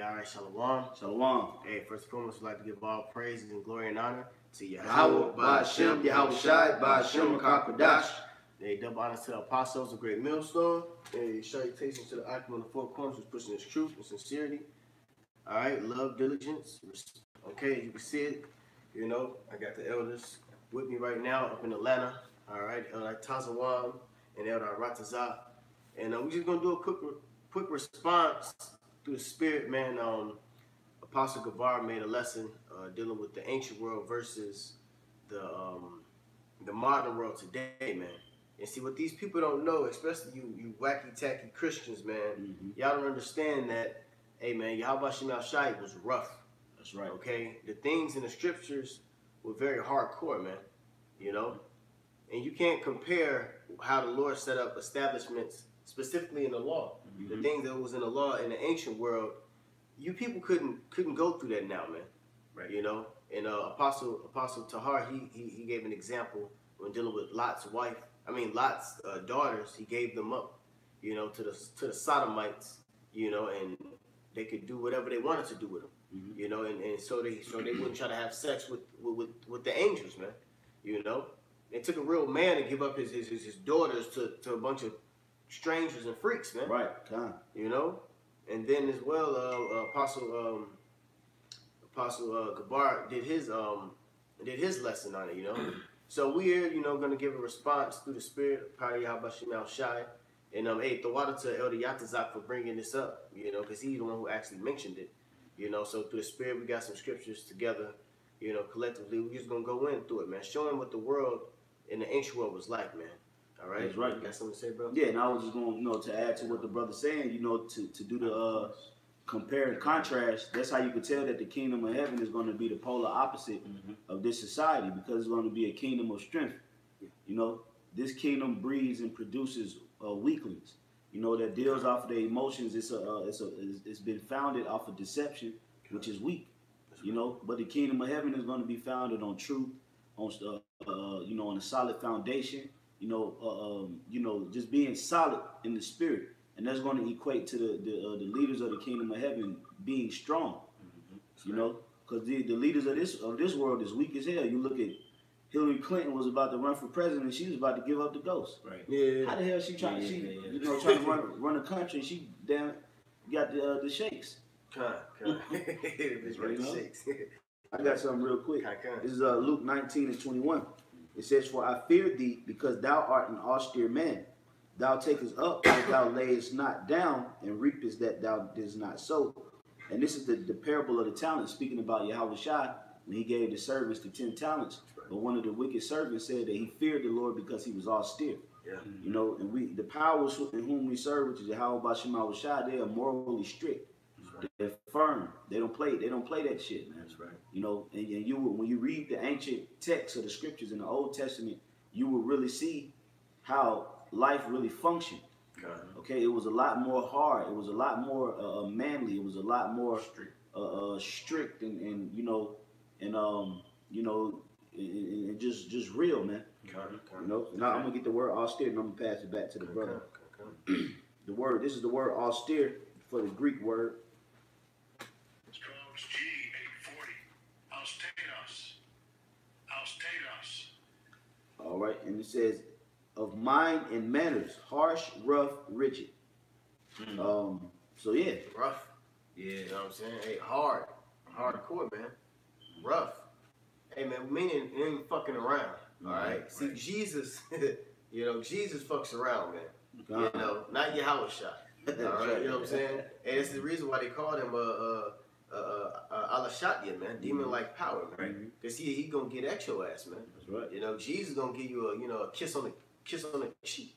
all right, shalom. Shalom. Hey, first and foremost, I'd like to give all praises and glory and honor to Yahweh, Ba'Shem, Yahweh Shai, Ba'Shem, Kakadash. Hey, double honor to the apostles, a great millstone. Hey, salutations to the icon on the four corners who's pushing this truth and sincerity. All right, love, diligence. Okay, you can see it. You know, I got the elders with me right now up in Atlanta. All right, Elder Tazawam and Elder Ratazah. And we're just going to do a quick response through the spirit, man. Apostle Gavar made a lesson dealing with the ancient world versus the modern world today, man. And see, what these people don't know, especially you wacky tacky Christians, man, y'all don't understand that, hey, man, Yahweh Shem Shai was rough. That's right. Okay? The things in the scriptures were very hardcore, man. You know? And you can't compare how the Lord set up establishments, specifically in the law. The things that was in the law in the ancient world, you people couldn't go through that now, man. Right. You know? And Apostle Tahar, he gave an example when dealing with Lot's daughters. He gave them up, you know, to the Sodomites, you know, and they could do whatever they wanted to do with them, you know, and so they wouldn't try to have sex with the angels, man, you know. It took a real man to give up his daughters to a bunch of strangers and freaks, man. Right, you know. And then as well, Apostle Gabar did his lesson on it, you know. So we're, you know, gonna give a response through the spirit, Power Yahweh Shem Shai. And hey, the water to Elder Yatazak for bringing this up, you know, because he's the one who actually mentioned it, you know. So through the spirit, we got some scriptures together, you know, collectively. We're just gonna go in through it, man, showing what the world in the ancient world was like, man. All right, that's right. You got something to say, bro? Yeah, and I was just going, you know, to add to what the brother's saying, you know, to do the compare and contrast. That's how you can tell that the kingdom of heaven is going to be the polar opposite of this society, because it's going to be a kingdom of strength. You know, this kingdom breeds and produces weaklings. You know, that deals off of their emotions. It's been founded off of deception, which is weak. You know, but the kingdom of heaven is going to be founded on truth, on you know, on a solid foundation. You know, just being solid in the spirit, and that's going to equate to the leaders of the kingdom of heaven being strong. You know, because the leaders of this world is weak as hell. You look at Hillary Clinton was about to run for president, and she was about to give up the ghost. Right. Yeah. How the hell she trying? You know, trying to run a country. She damn got the shakes. It's right, the shakes. I got something real quick. This is Luke 19:21. It says, "For I fear thee, because thou art an austere man. Thou takest up as thou layest not down, and reapest that thou didst not sow." And this is the parable of the talents, speaking about Yahweh Shai, when he gave the servants the 10 talents. But one of the wicked servants said that he feared the Lord because he was austere. Yeah. You know, and the powers in whom we serve, which is Yahweh Ba'Shem Shai, they are morally strict. Right. They're firm. They don't play that shit, man. That's right. You know, and when you read the ancient texts of the scriptures in the Old Testament, you will really see how life really functioned. Okay, it was a lot more hard. It was a lot more manly. It was a lot more strict and you know, and just real, man. You know, now I'm gonna get the word austere and I'm gonna pass it back to the brother. This is the word austere for the Greek word. Strong's G 840. Austeros. All right, and it says, of mind and manners, harsh, rough, rigid. So yeah, rough. Yeah, you know what I'm saying? Hey, hardcore, man. Rough. Hey, man, meaning it ain't fucking around. All right. See, Jesus, you know, Jesus fucks around, man. You know, not Yahweh Shai. All right, you know what I'm saying? And it's the reason why they called him Alashatya, man, demon-like power, man. Right. Because he gonna get at your ass, man. That's right. You know, Jesus gonna give you a kiss on the cheek.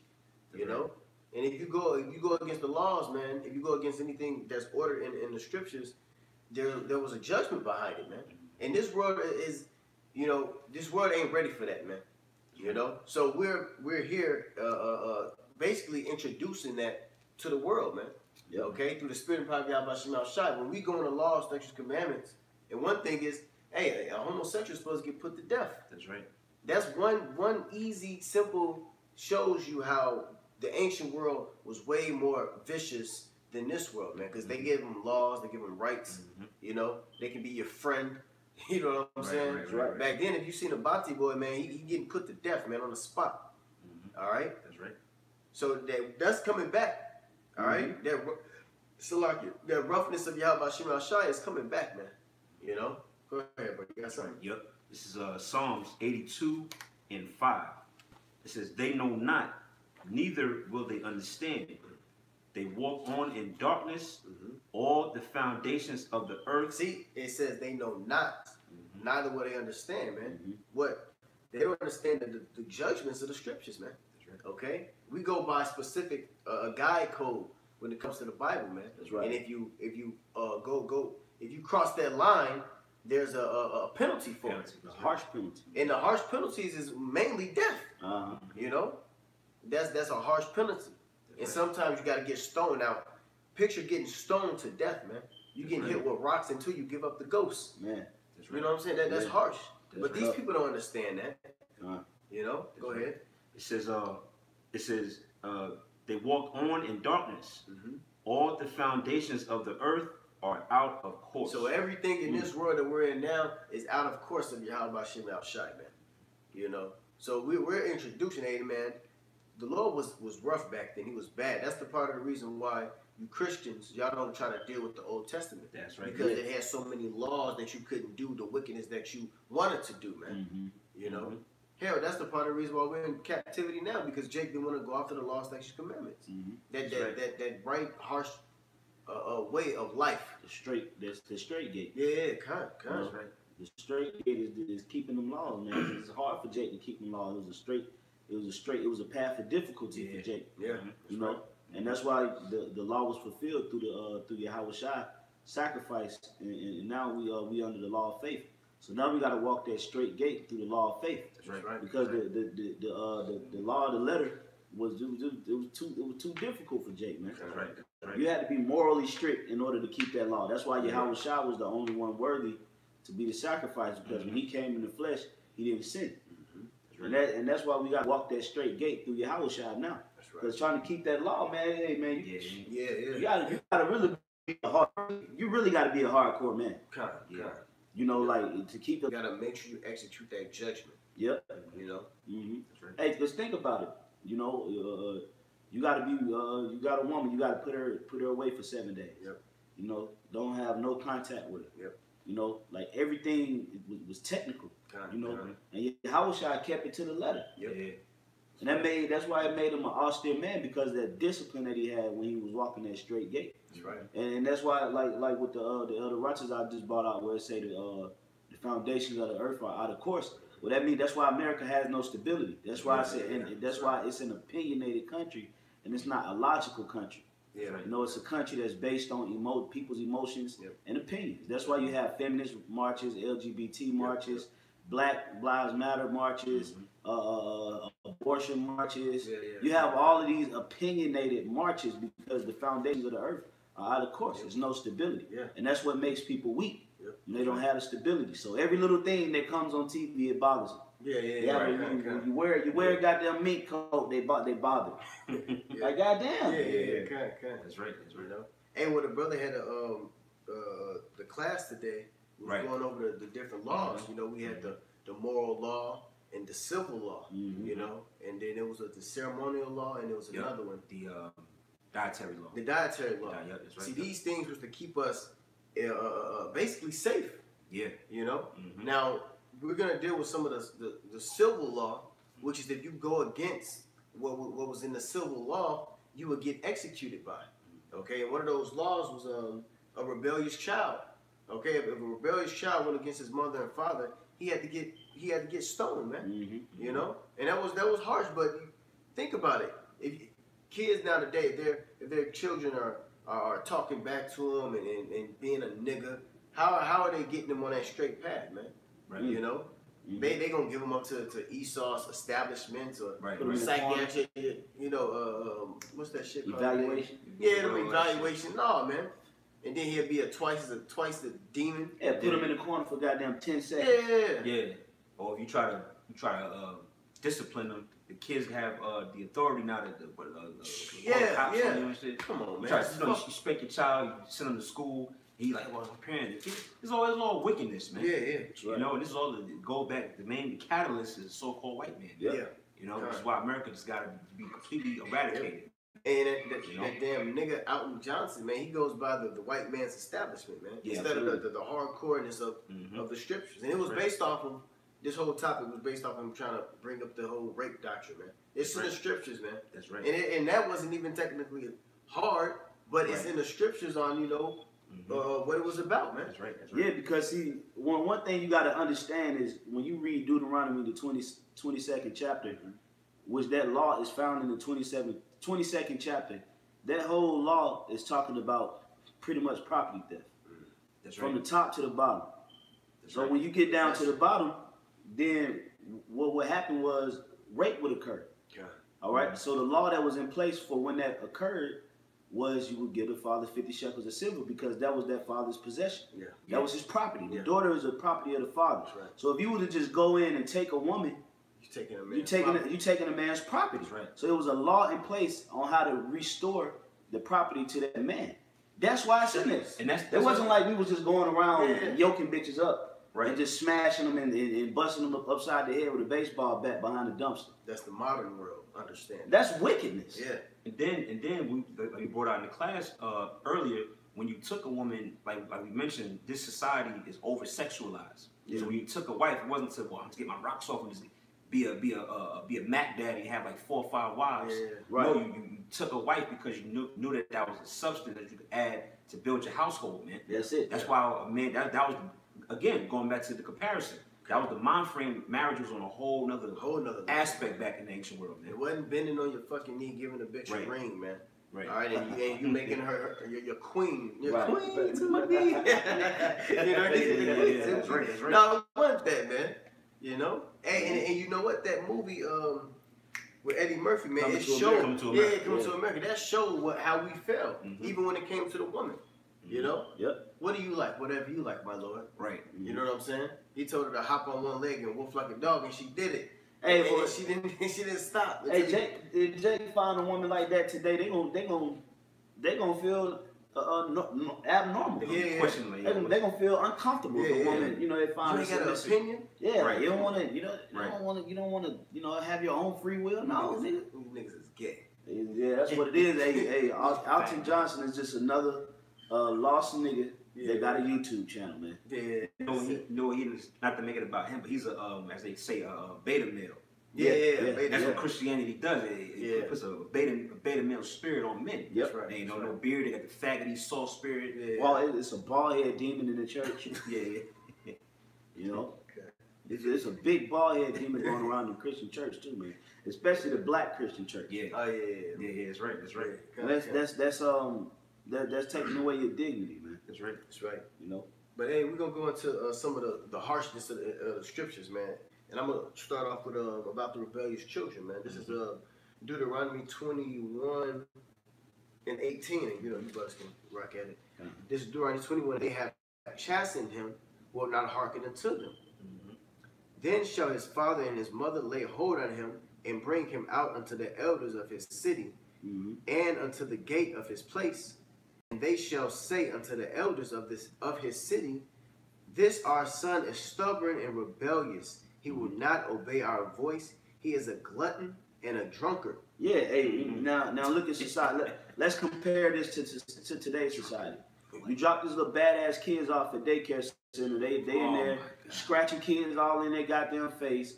You know, and if you go against the laws, man, if you go against anything that's ordered in the scriptures, there was a judgment behind it, man. And this world is, you know, this world ain't ready for that, man. You know, so we're here basically introducing that to the world, man. Yep. Okay, through the spirit and power of Yahweh Shem Shai. When we go in the laws, statutes, commandments, and one thing is, hey, a homosexual is supposed to get put to death. That's right. That's one easy, simple, shows you how the ancient world was way more vicious than this world, man, because they give them laws, they give them rights. You know, they can be your friend. You know what I'm saying? Right. Back then, if you seen a Bati boy, man, he getting put to death, man, on the spot. All right. That's right. So that's coming back. All right. That roughness of Yahweh Shema Shai is coming back, man. You know. Go ahead, bro. You got something? Yep. This is Psalms 82 and 5. It says, "They know not, neither will they understand. They walk on in darkness. All the foundations of the earth." See, it says they know not, neither will they understand, man. What? They don't understand the judgments of the scriptures, man. That's right. Okay? We go by specific guide code when it comes to the Bible, man. That's right. And if you if you cross that line, there's a penalty for it. A harsh penalty. And the harsh penalties is mainly death. You know? That's a harsh penalty. And sometimes you got to get stoned. Now, picture getting stoned to death, man. You getting hit with rocks until you give up the ghost. Man. That's right. You know what I'm saying? That's harsh. But these rough. people don't understand that. You know? Go ahead. It says, they walk on in darkness. All the foundations of the earth are out of course. So everything in this world that we're in now is out of course of Yahweh Shem Al Shai, man. You know? So we're introducing, man. The Lord was rough back then. He was bad. That's the part of the reason why you Christians, y'all don't try to deal with the Old Testament. That's right. Because it has so many laws that you couldn't do the wickedness that you wanted to do, man. You know? Hell, that's the part of the reason why we're in captivity now, because Jake didn't want to go after the law, statutes, commandments. That bright, harsh way of life. The straight gate. Yeah, kind. That's right. The straight gate is keeping them laws, man. It's hard for Jake to keep them laws. It was a path of difficulty for Jake. Yeah. You know? And that's why the law was fulfilled through Yahweh Shai sacrifice, and now we under the law of faith. So now we got to walk that straight gate through the law of faith. That's right. Because the law of the letter was too difficult for Jake, man. That's right. That's right. You had to be morally strict in order to keep that law. That's why Yahweh Shai was the only one worthy to be the sacrifice, because when he came in the flesh, he didn't sin. And that's why we got to walk that straight gate through Yahweh Shai now. That's right. Because trying to keep that law, man, hey, man, you gotta really be you really gotta be a hardcore man. Kind. You know, like to keep You gotta make sure you execute that judgment. Yep. You know. That's right. Hey, let's think about it. You know, you gotta be you got a woman, you gotta put her away for 7 days. Yep. You know, don't have no contact with her. Yep. You know, like everything was technical. Kind. You know, and Yahweh Shai kept it to the letter. Yep. Yeah. And that's why it made him an austere man, because of that discipline that he had when he was walking that straight gate. That's right. And that's why, like with the other righteous I just brought out, where it say the foundations of the earth are out of course. Well, that means that's why America has no stability. That's why I said, and that's why it's an opinionated country, and it's not a logical country. Yeah. You know, it's a country that's based on people's emotions and opinions. That's why you have feminist marches, LGBT marches, Black Lives Matter marches, abortion marches. You have all of these opinionated marches because the foundations of the earth are out of course. There's no stability. And that's what makes people weak. They don't have the stability. So every little thing that comes on TV, it bothers them. You wear a goddamn mink coat, they bother. Like goddamn. That's right. You know. And when the brother had the class today, we was going over the different laws. You know, we had the moral law and the civil law. You know, and then it was the ceremonial law, and there was another one, the dietary law. The dietary law. That's right. See, these things was to keep us basically safe. Yeah. You know. Now we're gonna deal with some of the civil law, which is if you go against what was in the civil law, you would get executed by. Okay, and one of those laws was a rebellious child. Okay, if a rebellious child went against his mother and father, he had to get stoned, man. You know, and that was harsh. But think about it: if kids now today, if their children are talking back to them and being a nigga, how are they getting them on that straight path, man? Right. You know, they gonna give them up to Esau's establishments or psychiatric, you know, what's that shit called? Evaluation. Yeah, the evaluation. No, man. And then he'll be twice the demon. Yeah, put him in the corner for goddamn 10 seconds. Yeah. Or if you try to discipline them, the kids have the authority now to call cops on you and shit. Come on, man. You spank your child, you send them to school. He like, well, my parents. It's all wickedness, man. Yeah, yeah. You know, and this is all go back. The main catalyst is the so-called white man. Yeah. You know, this is why America just got to be completely eradicated. And that damn nigga Alton Johnson, man, he goes by the white man's establishment, man. Yeah, instead of the hardcoreness of the scriptures. And it was based off of, this whole topic was based off of him trying to bring up the whole rape doctrine, man. It's in the scriptures, man. That's right. And that wasn't even technically hard, but it's in the scriptures on, you know, what it was about, man. That's right. Yeah, because see, one thing you got to understand is when you read Deuteronomy, the 22nd chapter, which that law is found in the 22nd chapter, that whole law is talking about pretty much property theft. That's from the top to the bottom. So when you get down to the bottom, then what would happen was rape would occur. All right. So the law that was in place for when that occurred was you would give the father 50 shekels of silver because that was that father's possession. That was his property. The daughter is a property of the father. So if you were to just go in and take a woman, you're taking a man's property. So there was a law in place on how to restore the property to that man. That's why it's in this. And it wasn't like we was just going around yoking bitches up. And just smashing them and busting them up upside the head with a baseball bat behind the dumpster. That's the modern world, understand? That's wickedness. Yeah. And then we brought out in the class earlier, when you took a woman, like we mentioned, this society is over sexualized. So when you took a wife, it wasn't to, well, I'm to get my rocks off and just be a Mac daddy and have like 4 or 5 wives. No, you took a wife because you knew that was a substance that you could add to build your household, man. That's it. That's why a man that was. Again, going back to the comparison, that was the mind frame. Marriage was on a whole nother aspect back in the ancient world, man. It wasn't bending on your fucking knee, giving a bitch a ring, man. Right. All right, and you making her your queen. Your queen to my knee. You know what I mean? That's right. No, I want that, man. You know? And you know what? That movie with Eddie Murphy, man, it showed. Coming to America. That showed how we felt, even when it came to the woman. You know? Yep. What do you like? Whatever you like, my lord. Right. You know what I'm saying? He told her to hop on one leg and woof like a dog, and she did it. Hey, and she didn't stop. Hey, if Jake find a woman like that today, they gonna feel abnormal. They gonna feel uncomfortable. If a woman, you know, they find. You ain't got an opinion. Yeah, right. You don't want to. You don't want to. Have your own free will. No, niggas is gay. Yeah, that's what it is. Hey, Alton Johnson is just another lost nigga that got a YouTube channel, man. Yeah. No, he's not to make it about him, but he's a as they say, a beta male. Yeah. That's what Christianity does. It puts a beta male spirit on men. Yep. They ain't no beard. They got the faggoty soul spirit. Yeah. Well, it's a bald head demon in the church. Yeah. You know. It's a big bald head demon going around the Christian church too, man. Especially the black Christian church. Yeah. Oh yeah. That's right. That's taking away your dignity, man. That's right. You know. But hey, we're gonna go into some of the harshness of the scriptures, man. And I'm gonna start off with about the rebellious children, man. This is Deuteronomy 21 and 18, and you brothers can rock at it. This is Deuteronomy 21. They have chastened him, will not hearken unto them. Then shall his father and his mother lay hold on him and bring him out unto the elders of his city and unto the gate of his place. And they shall say unto the elders of his city, this our son is stubborn and rebellious. He will not obey our voice. He is a glutton and a drunkard. Yeah, hey, now look at society. Let's compare this to today's society. You drop these little badass kids off at daycare center. They in there scratching kids all in their goddamn face,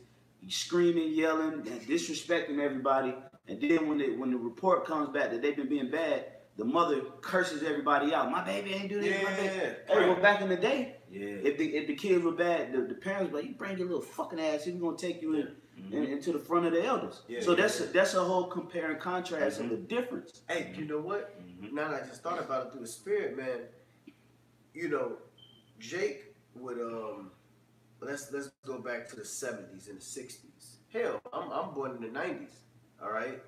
screaming, yelling, disrespecting everybody. And then when the report comes back that they've been being bad, the mother curses everybody out. My baby ain't do this. My baby. Hey, well, back in the day, if the kids were bad, the parents were like, you bring your little fucking ass here, we're gonna take you into the front of the elders. So that's a whole compare and contrast of the difference. Hey, you know what? Now that I just thought about it through the spirit, man. You know, Jake would let's go back to the 70s and the 60s. Hell, I'm born in the 90s. All right,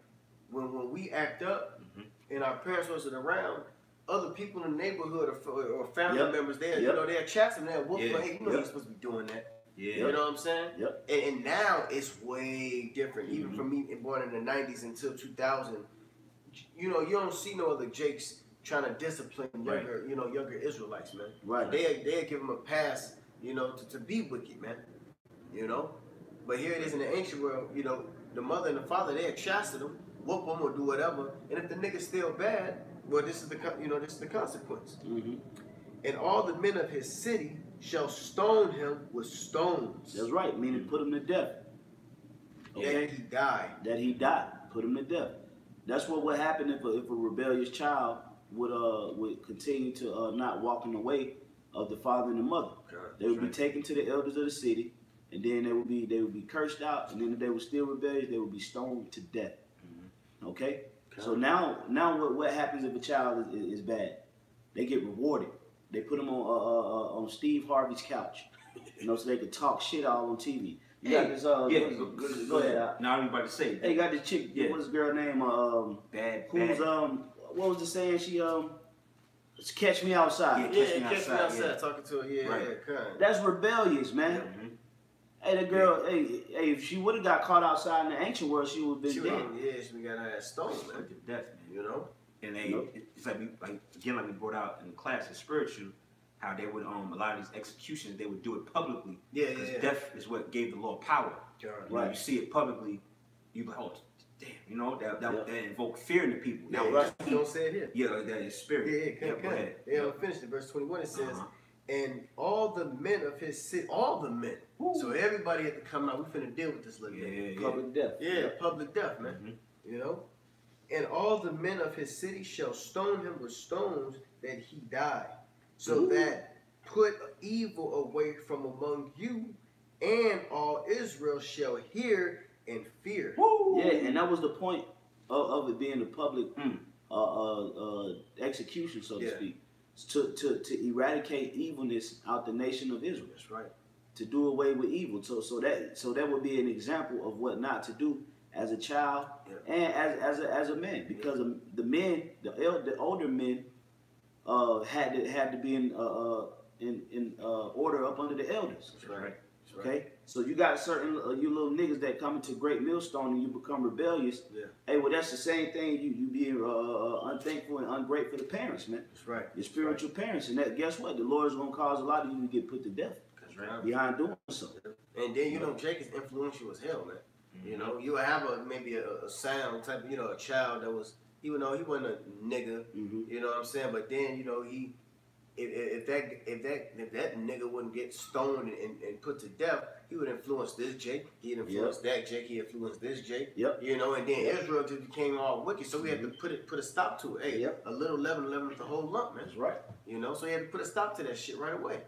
when we act up and our parents wasn't around, other people in the neighborhood or family members, they'll chasten that whoop. Hey, you know you're supposed to be doing that. Yeah. You know what I'm saying? Yep. And now it's way different. Even for me, born in the 90s until 2000, you know, you don't see no other Jakes trying to discipline younger, you know, younger Israelites, man. Right. They give them a pass, you know, to be wicked, man. You know? But here it is in the ancient world, you know, the mother and the father, they had chastised them, whoop them or do whatever. And if the nigga's still bad, well, this is the consequence. And all the men of his city shall stone him with stones. That's right. Meaning put him to death. Okay? That he died. That he died. Put him to death. That's what would happen if a rebellious child would continue to not walk in the way of the father and the mother. They would be taken to the elders of the city, and then they would be cursed out, and then if they were still rebellious, they would be stoned to death. Okay? So now what happens if a child is bad? They get rewarded. They put them on Steve Harvey's couch, you know, so they could talk shit all on TV. You got this, go ahead. Now I'm about to say. Hey, you got this chick. What's the girl name? Who's what was the saying? She catch me outside. Catch me outside. Talking to her. Right. That's rebellious, man. Hey, the girl. Hey, if she would have got caught outside in the ancient world, she would have been dead. Yeah, she got her ass stoned, man. Death, man. You know. And it's like we brought out in the class in spiritual, how they would a lot of these executions they would do it publicly. Because death is what gave the Lord power. Right. You see it publicly, you be like, oh damn, you know that invoked fear in the people. Now you don't say it here. Yeah, that is spirit. Go ahead. I'm finished. Verse 21 it says, and all the men of his city, all the men. So everybody had to come out. We finna deal with this little bit. Public death. Yeah, public death, man. You know. And all the men of his city shall stone him with stones that he die. So that put evil away from among you, and all Israel shall hear and fear. Yeah, and that was the point of it being a public execution, so to speak. To eradicate evilness out the nation of Israel. That's right. To do away with evil. So that would be an example of what not to do as a child and as a man, because the men, the older men, had to be in order up under the elders. That's right. Okay, so you got certain you little niggas that come into great millstone and you become rebellious. Hey, well that's the same thing. You being unthankful and ungrateful to parents, man. That's right. Your spiritual parents, and that guess what? The Lord is gonna cause a lot of you to get put to death. That's right. Behind doing so. And then you know Jake is influential as hell, man. You know, you would have maybe a sound type, you know, a child that was, even though he wasn't a nigga, you know what I'm saying? But then, you know, if that nigga wouldn't get stoned and put to death, he would influence this Jake. He'd influence that Jake. He influenced this Jake. You know, and then Israel just became all wicked. So we had to put a stop to it. Hey, a little leaven leaveneth the whole lump, man. That's right. You know, so he had to put a stop to that shit right away.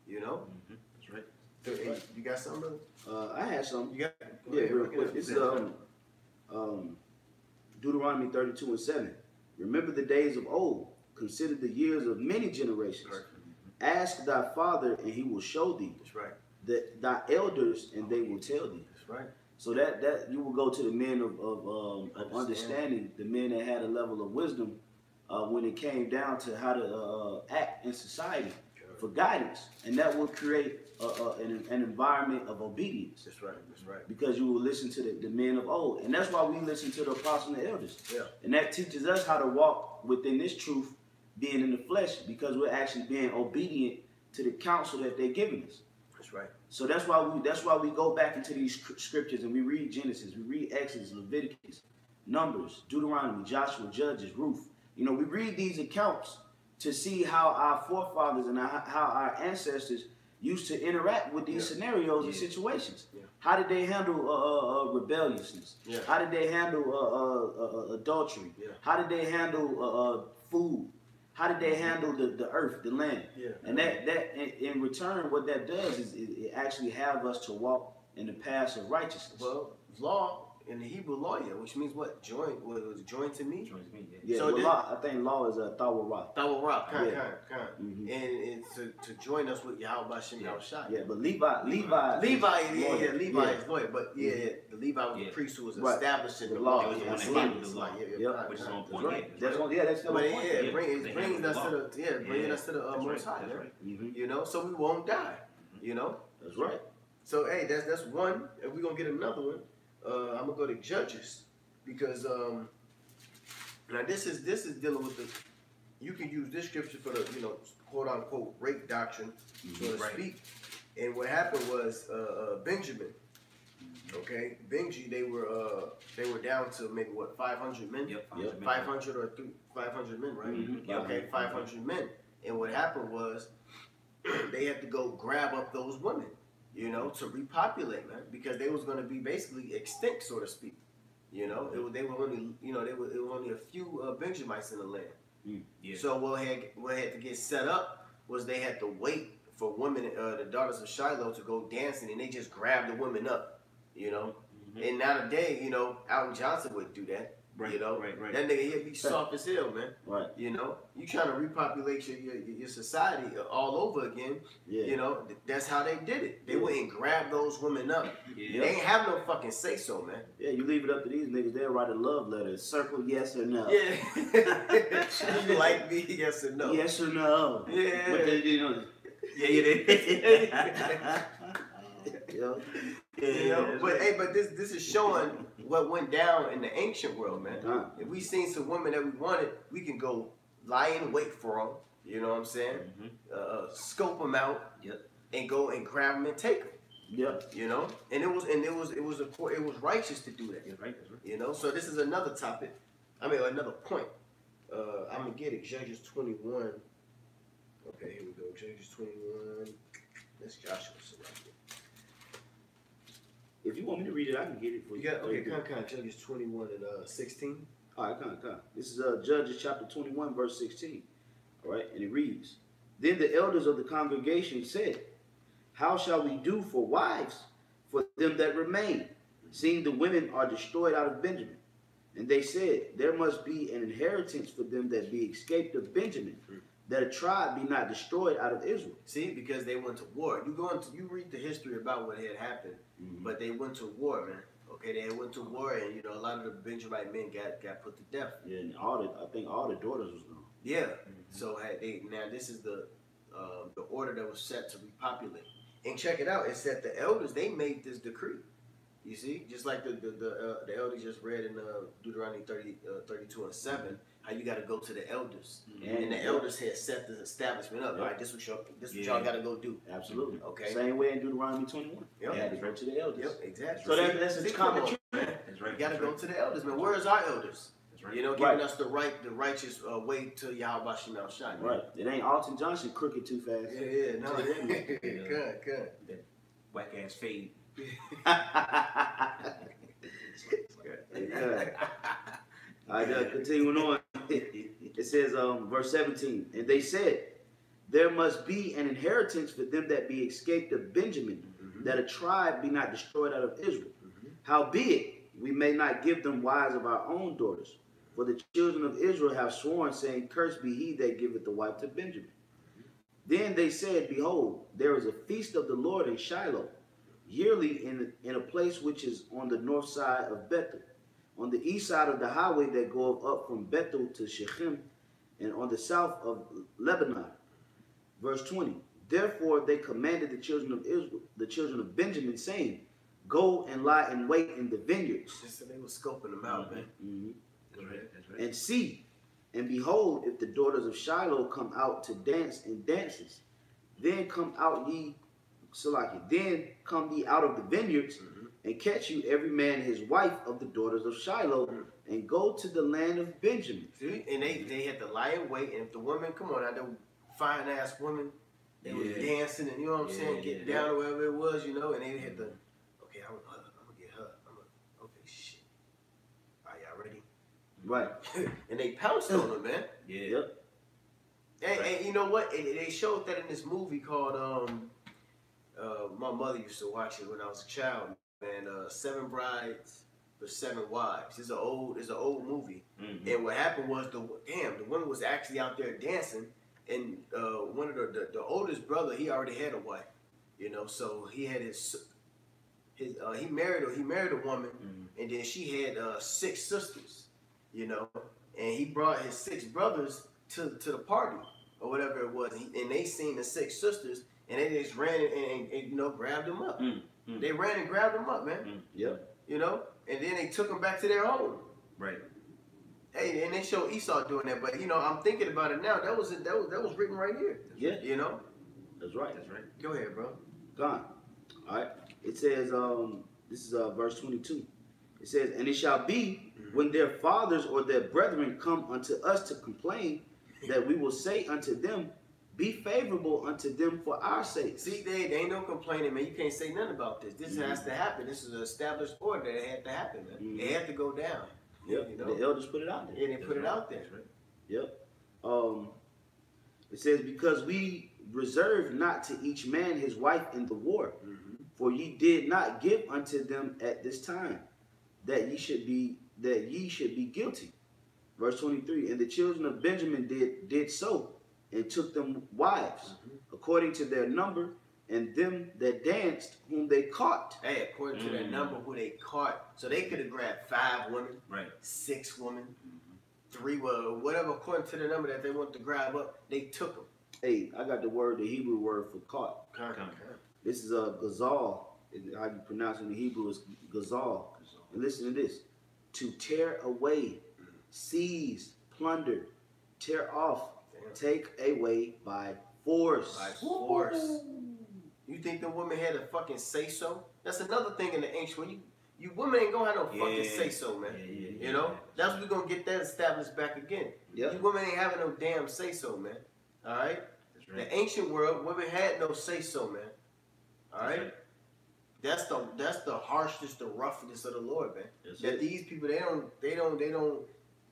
You know. That's right. Hey, you got something, brother? I had something. You got? Real quick. It's Deuteronomy 32:7. Remember the days of old. Consider the years of many generations. Ask thy father, and he will show thee. That's right. Thy elders, and they will tell thee. That's right. So that you will go to the men of understanding, the men that had a level of wisdom when it came down to how to act in society for guidance, and that will create an environment of obedience. That's right. That's right. Because you will listen to the men of old, and that's why we listen to the apostles and the elders. And that teaches us how to walk within this truth, being in the flesh, because we're actually being obedient to the counsel that they're giving us. That's right. So that's why we go back into these scriptures and we read Genesis, we read Exodus, Leviticus, Numbers, Deuteronomy, Joshua, Judges, Ruth. You know, we read these accounts to see how our forefathers and how our ancestors used to interact with these scenarios and situations. How did they handle rebelliousness? How did they handle adultery? How did they handle food? How did they handle the earth, the land? And that in return, what that does is it actually have us to walk in the paths of righteousness. Well, law in the Hebrew law, which means what? Join to me. Join to me, yeah. So law, I think law is a Tawara. Tawara, kind. And to join us with Yahweh Shem Yahushua. Yeah, but Levi is lawyer. But the Levi was the priest who was establishing the law. Which is on point. That's still on point. It brings us to the Most High. You know, so we won't die. You know. That's right. So hey, that's one. And we're gonna get another one. I'm gonna go to Judges because now this is dealing with the. You can use this scripture for the quote unquote rape doctrine, so to speak. And what happened was Benjamin. Okay, Benji, they were down to maybe what 500 men. Yep, 500 or 500 men, right? Mm-hmm. Okay, 500 men. And what happened was they had to go grab up those women, to repopulate, man, because they was going to be basically extinct, so to speak. They were only, it was only a few Benjamites in the land. Yeah. So what had to get set up was they had to wait for women, the daughters of Shiloh, to go dancing, and they just grabbed the women up. And nowadays, Alton Johnson would do that. Right. Right. That nigga, he'd be soft as hell, man. Right. You trying to repopulate your society all over again. Yeah. That's how they did it. They went and grabbed those women up. Yeah. They ain't have no fucking say so, man. Yeah, you leave it up to these niggas, they'll write a love letter. Circle yes or no. Yeah. You like me? Yes or no? Yes or no. Yeah. But they, But this is showing what went down in the ancient world, man. If we seen some women that we wanted, we can go lie in wait for them. You know what I'm saying? Scope them out, and go and grab them and take them. Yep. And it was righteous to do that. Yeah, right. That's right. So this is another topic. Another point. I'm gonna get it. Judges 21. Okay, here we go. Judges 21. That's Joshua. If you want me to read it, I can get it for you. You got okay. Come. Judges 21 and 16. All right, come. This is Judges chapter 21, verse 16. All right, and it reads, "Then the elders of the congregation said, How shall we do for wives for them that remain, seeing the women are destroyed out of Benjamin? And they said, There must be an inheritance for them that be escaped of Benjamin, that a tribe be not destroyed out of Israel." See, because they went to war. You read the history about what had happened, but they went to war, man. Okay, they went to war, and a lot of the Benjamite men got put to death. Yeah, and I think all the daughters was gone. Yeah. So now this is the order that was set to repopulate. And check it out. It said the elders, they made this decree. You see, just like the elders just read in Deuteronomy 32 and 7, how you got to go to the elders, and the elders had set the establishment up. All right, this is what y'all got to go do. Absolutely. Okay. Same way in Deuteronomy 21. Yep. They had to go to the elders. Yep, exactly. So that's a common truth. That's right. You got to go to the elders, man. Where is our elders? That's right. Giving us the righteous way to Yahweh Shemel Shai. Right. It ain't Alton Johnson crooked too fast. Yeah, no. Good. That whack ass fade. All right, continuing on. It says, verse 17, "And they said, There must be an inheritance for them that be escaped of Benjamin, that a tribe be not destroyed out of Israel. Howbeit, we may not give them wives of our own daughters. For the children of Israel have sworn, saying, Cursed be he that giveth the wife to Benjamin. Then they said, Behold, there is a feast of the Lord in Shiloh, yearly in a place which is on the north side of Bethel, on the east side of the highway that goeth up from Bethel to Shechem, and on the south of Lebanon." Verse 20, "Therefore they commanded the children of Israel, the children of Benjamin, saying, Go and lie in wait in the vineyards, So they were scoping them out, man. That's right. and see, and behold, if the daughters of Shiloh come out to dance in dances, then come out ye, then come ye out of the vineyards, and catch you every man his wife of the daughters of Shiloh, and go to the land of Benjamin." See, and they had to lie in wait, and if the women, come on, now they were fine ass women, they was dancing, and you know what I'm saying, getting down or wherever it was, and they had to, okay, I'm gonna get her, okay, shit, are y'all ready? Right. And they pounced on them, man. Yeah. Yep. And you know what? They showed that in this movie called my mother used to watch it when I was a child, man. 7 Brides for 7 Wives. It's an old movie. And what happened was the woman was actually out there dancing, and one of the oldest brother, he already had a wife, so he had he married a woman, and then she had 6 sisters, and he brought his 6 brothers to the party or whatever it was, and they seen the 6 sisters, and they just ran and grabbed them up. They ran and grabbed them up, man. Yep. You know, and then they took them back to their home. Right. Hey, and they show Esau doing that, but you know, I'm thinking about it now. That was written right here. Yeah. You know. That's right. That's right. Go ahead, bro. Gone. All right. It says, this is verse 22. It says, and it shall be when their fathers or their brethren come unto us to complain, that we will say unto them, be favorable unto them for our sake. See, they ain't no complaining, man. You can't say nothing about this. This has to happen. This is an established order. It had to happen, man. It had to go down. Yep. You know? The elders put it out there. And they put it out there. Right. Yep. It says, because we reserve not to each man his wife in the war, for ye did not give unto them at this time, that ye should be guilty. Verse 23, and the children of Benjamin did so, and took them wives, according to their number, and them that danced, whom they caught. Hey, according to their number, who they caught. So they could have grabbed 5 women, Right. 6 women, 3, whatever, according to the number that they want to grab up, they took them. Hey, I got the Hebrew word for caught. This is a gazal. How you pronounce it in Hebrew is gazal. And listen to this. To tear away, seize, plunder, tear off, take away by force. By force. You think the women had a fucking say so? That's another thing in the ancient world. You women ain't gonna have no fucking say so, man. You know? That's what we're gonna get that established back again. Yep. You women ain't having no damn say so, man. Alright? That's right. The ancient world, women had no say so, man. Alright? That's the harshness, the roughness of the Lord, man. That these people they don't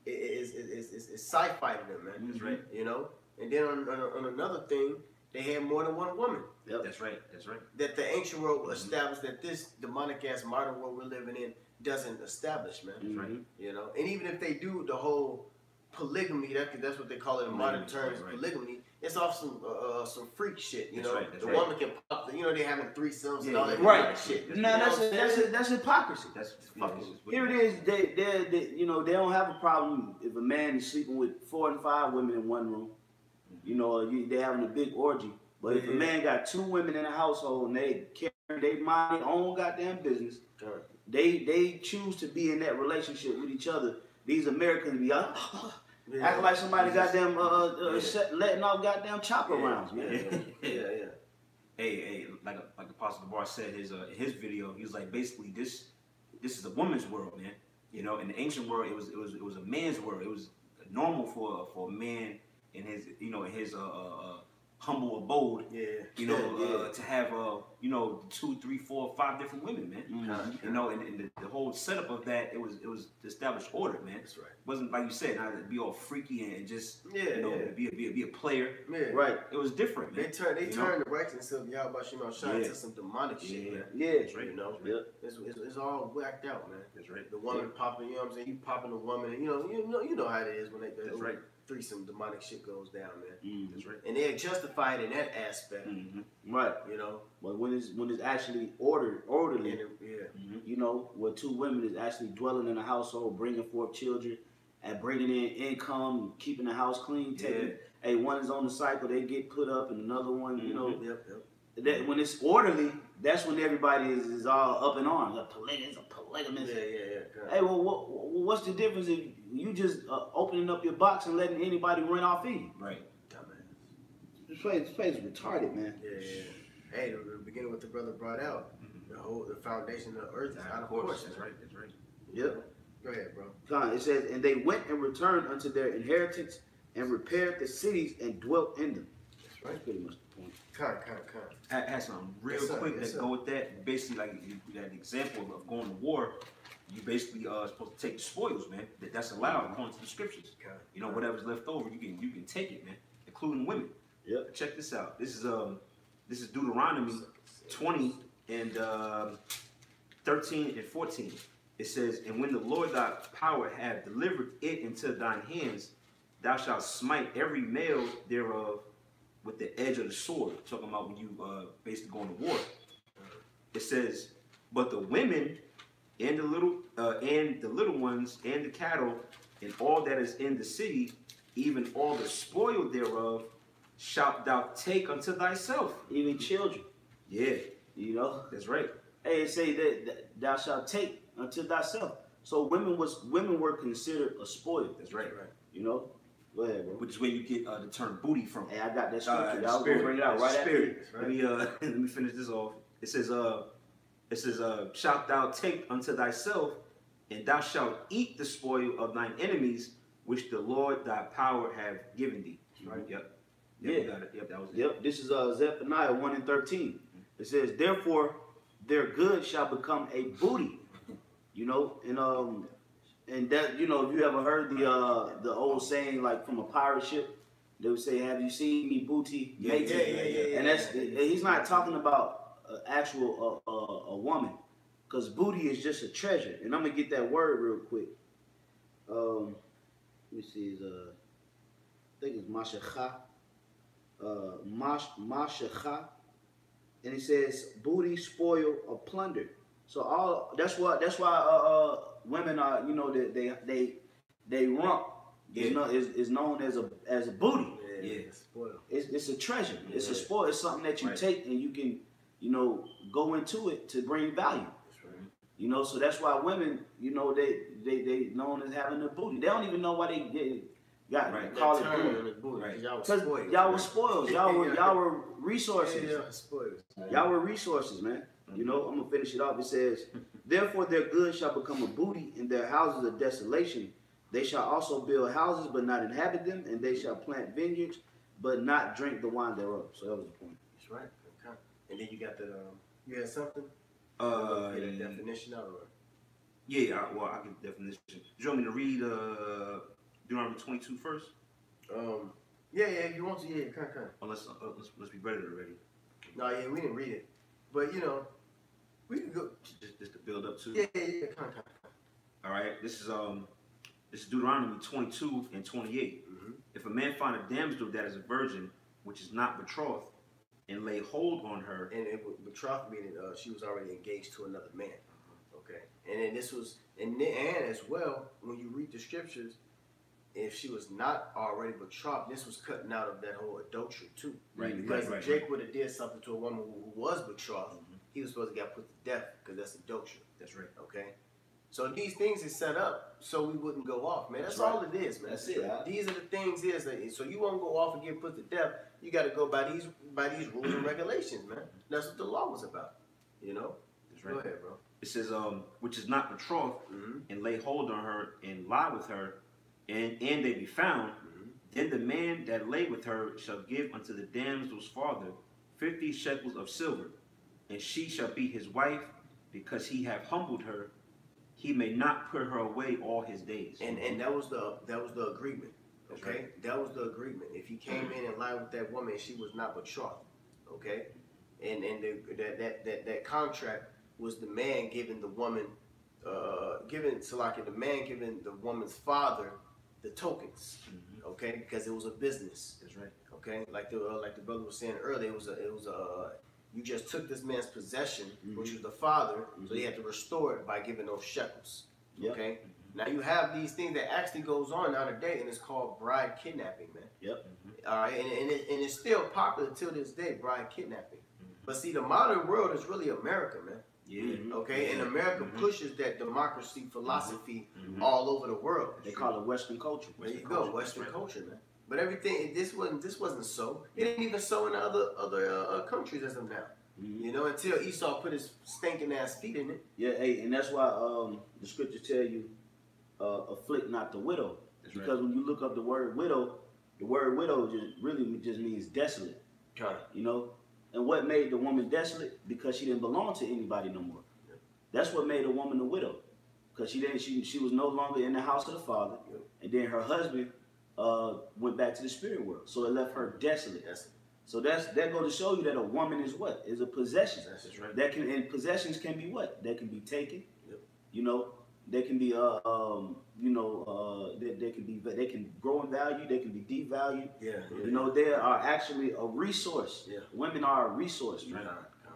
it's sci-fi to them, man. That's right. You know? And then on another thing, they had more than one woman. Yep. That's right. That's right. That the ancient world established that this demonic ass modern world we're living in doesn't establish, man. That's right. You know? And even if they do the whole polygamy, that's what they call it in modern terms, right. polygamy, it's off some freak shit, you That's know. right, that's the right. woman can pop they having threesomes and all that Right. kind of shit. Now You know what I'm saying? that's hypocrisy. That's fucking- Here it is. They don't have a problem if a man is sleeping with 4 and 5 women in one room. You know, they having a big orgy. But if a man got 2 women in a household and they carry they mind their own goddamn business, they choose to be in that relationship with each other. These Americans be acting like somebody goddamn letting off goddamn chopper rounds, man. Yeah. Hey, like Apostle DeBar said in his video, he was like, basically this is a woman's world, man. You know, in the ancient world, it was a man's world. It was normal for a man in his humble abode, to have 2, 3, 4, 5 different women, man. You know, and the whole setup of that, it was the established order, man. That's right. It wasn't like you said, not to be all freaky and just be a player. Yeah. Right. It was different, man. They turned the righteousness of Yahweh Shai into some demonic shit, man. Yeah. That's right. You know, Yep. it's all whacked out, man. That's right. The woman popping, you know what I'm saying? You popping a woman, and you know how it is when That's right. threesome demonic shit goes down, man. That's right. And they're justified in that aspect, Right. you know. But when it's actually orderly, And you know, where 2 women is actually dwelling in a household, bringing forth children, and bringing in income, keeping the house clean. Hey, one is on the cycle, they get put up, and another one, you know. Yep. That when it's orderly, that's when everybody is all up in arms. It's a polygamous. Yeah. Hey, well, what's the difference if you just opening up your box and letting anybody run off in you? Right. This place is retarded, man. Yeah. Hey, the beginning what the brother brought out, the foundation of the earth is out of course. That's right. That's right. Yep. Go ahead, bro. It says, and they went and returned unto their inheritance and repaired the cities and dwelt in them. That's right. That's pretty much the point. Con. I had something real Yes, sir. quick Yes, that sir. go with that. Basically, like that example of going to war, you basically supposed to take the spoils, man. That's allowed according to the scriptures. Okay. You know, whatever's left over, you can take it, man, including women. Yep. Check this out. This is Deuteronomy 20 and 13 and 14. It says, and when the Lord thy power hath delivered it into thine hands, thou shalt smite every male thereof with the edge of the sword. Talking about when you basically going to war. It says, but the women and the little ones and the cattle and all that is in the city, even all the spoil thereof, shalt thou take unto thyself. Even children, Yeah, you know. that's right. Hey, it say that thou shalt take unto thyself. So women were considered a spoil. That's right. You know. Go ahead, bro. Which is where you get the term booty from. Hey, I got that scripture. The I was gonna bring it out right spirit. after. Let me let me finish this off. It says shalt thou take unto thyself, and thou shalt eat the spoil of thine enemies, which the Lord thy power have given thee. Right. Yep. Yeah. You got it. Yep. That was it. Yep. This is Zephaniah 1:13. It says, therefore, their good shall become a booty. You know, and that, you know, if you ever heard the old saying, like from a pirate ship, they would say, "Have you seen me booty matey?" And that's he's not talking about actual a woman, because booty is just a treasure. And I'm gonna get that word real quick. Let me see. I think it's mashacha. Mashacha, and it says booty, spoil, or plunder. So that's why women are, you know, they rump is known as a booty. Yeah, spoil. It's a treasure. It's a spoil. It's something that you take and you can, you know, go into it to bring value. That's right. You know, so that's why women, you know, they known as having a booty. They don't even know why they got call it booty. Right. Because y'all were spoiled. Y'all were resources. Yeah, spoiled. Y'all were resources, man. You know, I'm gonna finish it off. It says, therefore their good shall become a booty, and their houses of desolation. They shall also build houses, but not inhabit them, and they shall plant vineyards, but not drink the wine thereof. So that was the point. That's right. Okay. And then you got the you had something? Yeah, the definition out or? Yeah, well, I get the definition. Do you want me to read Deuteronomy 22 first? Yeah, if you want to, yeah, kind. Oh, let's be ready already. No, yeah, we didn't read it, but you know, we can go. Just to build up to. Yeah, kind. All right, this is Deuteronomy 22 and 28. Mm-hmm. If a man find a damsel that is a virgin, which is not betrothed, and lay hold on her, and betrothed meaning she was already engaged to another man. Okay, and then this was, and as well, when you read the scriptures, if she was not already betrothed, this was cutting out of that whole adultery too. Right. Because if Jake would have did something to a woman who was betrothed, he was supposed to get put to death because that's adultery. That's right. Okay. So these things is set up so we wouldn't go off, man. That's all it is, man. That's it. These are the things so you won't go off and get put to death. You got to go by these rules and regulations, man. That's what the law was about. You know. That's right. Go ahead, bro. It says, which is not betrothed, and lay hold on her and lie with her, and they be found, then the man that lay with her shall give unto the damsel's father 50 shekels of silver, and she shall be his wife, because he have humbled her. He may not put her away all his days. And that was the agreement. Okay, right. That was the agreement. If he came in and lied with that woman, she was not betrothed. Okay, and that contract was the man giving the woman, giving the woman's father the tokens. Okay, because it was a business. That's right. Okay, like the brother was saying earlier, it was you just took this man's possession, which was the father, so he had to restore it by giving those shekels. Yep. Okay. Now you have these things that actually goes on nowadays, and it's called bride kidnapping, man. Yep. All right, and it's still popular till this day, bride kidnapping. But see, the modern world is really America, man. Yeah. Okay, and America pushes that democracy philosophy all over the world. They call it Western culture. There you go, Western culture, man. But everything this wasn't so. It ain't even so in the other countries as of now. You know, until Esau put his stinking ass feet in it. Yeah, hey, and that's why the scriptures tell you, afflict not the widow. That's because when you look up the word widow just means desolate. Okay. You know, and what made the woman desolate? Because she didn't belong to anybody no more. Yep. That's what made a woman a widow, because she was no longer in the house of the father, and then her husband went back to the spirit world, so it left her desolate. Yes. So that goes to show you that a woman is what? Is a possession. That's right. And possessions can be what? They can be taken. Yep. You know, they can be they can grow in value, they can be devalued. Yeah. You know, they are actually a resource. Yeah. Women are a resource, man.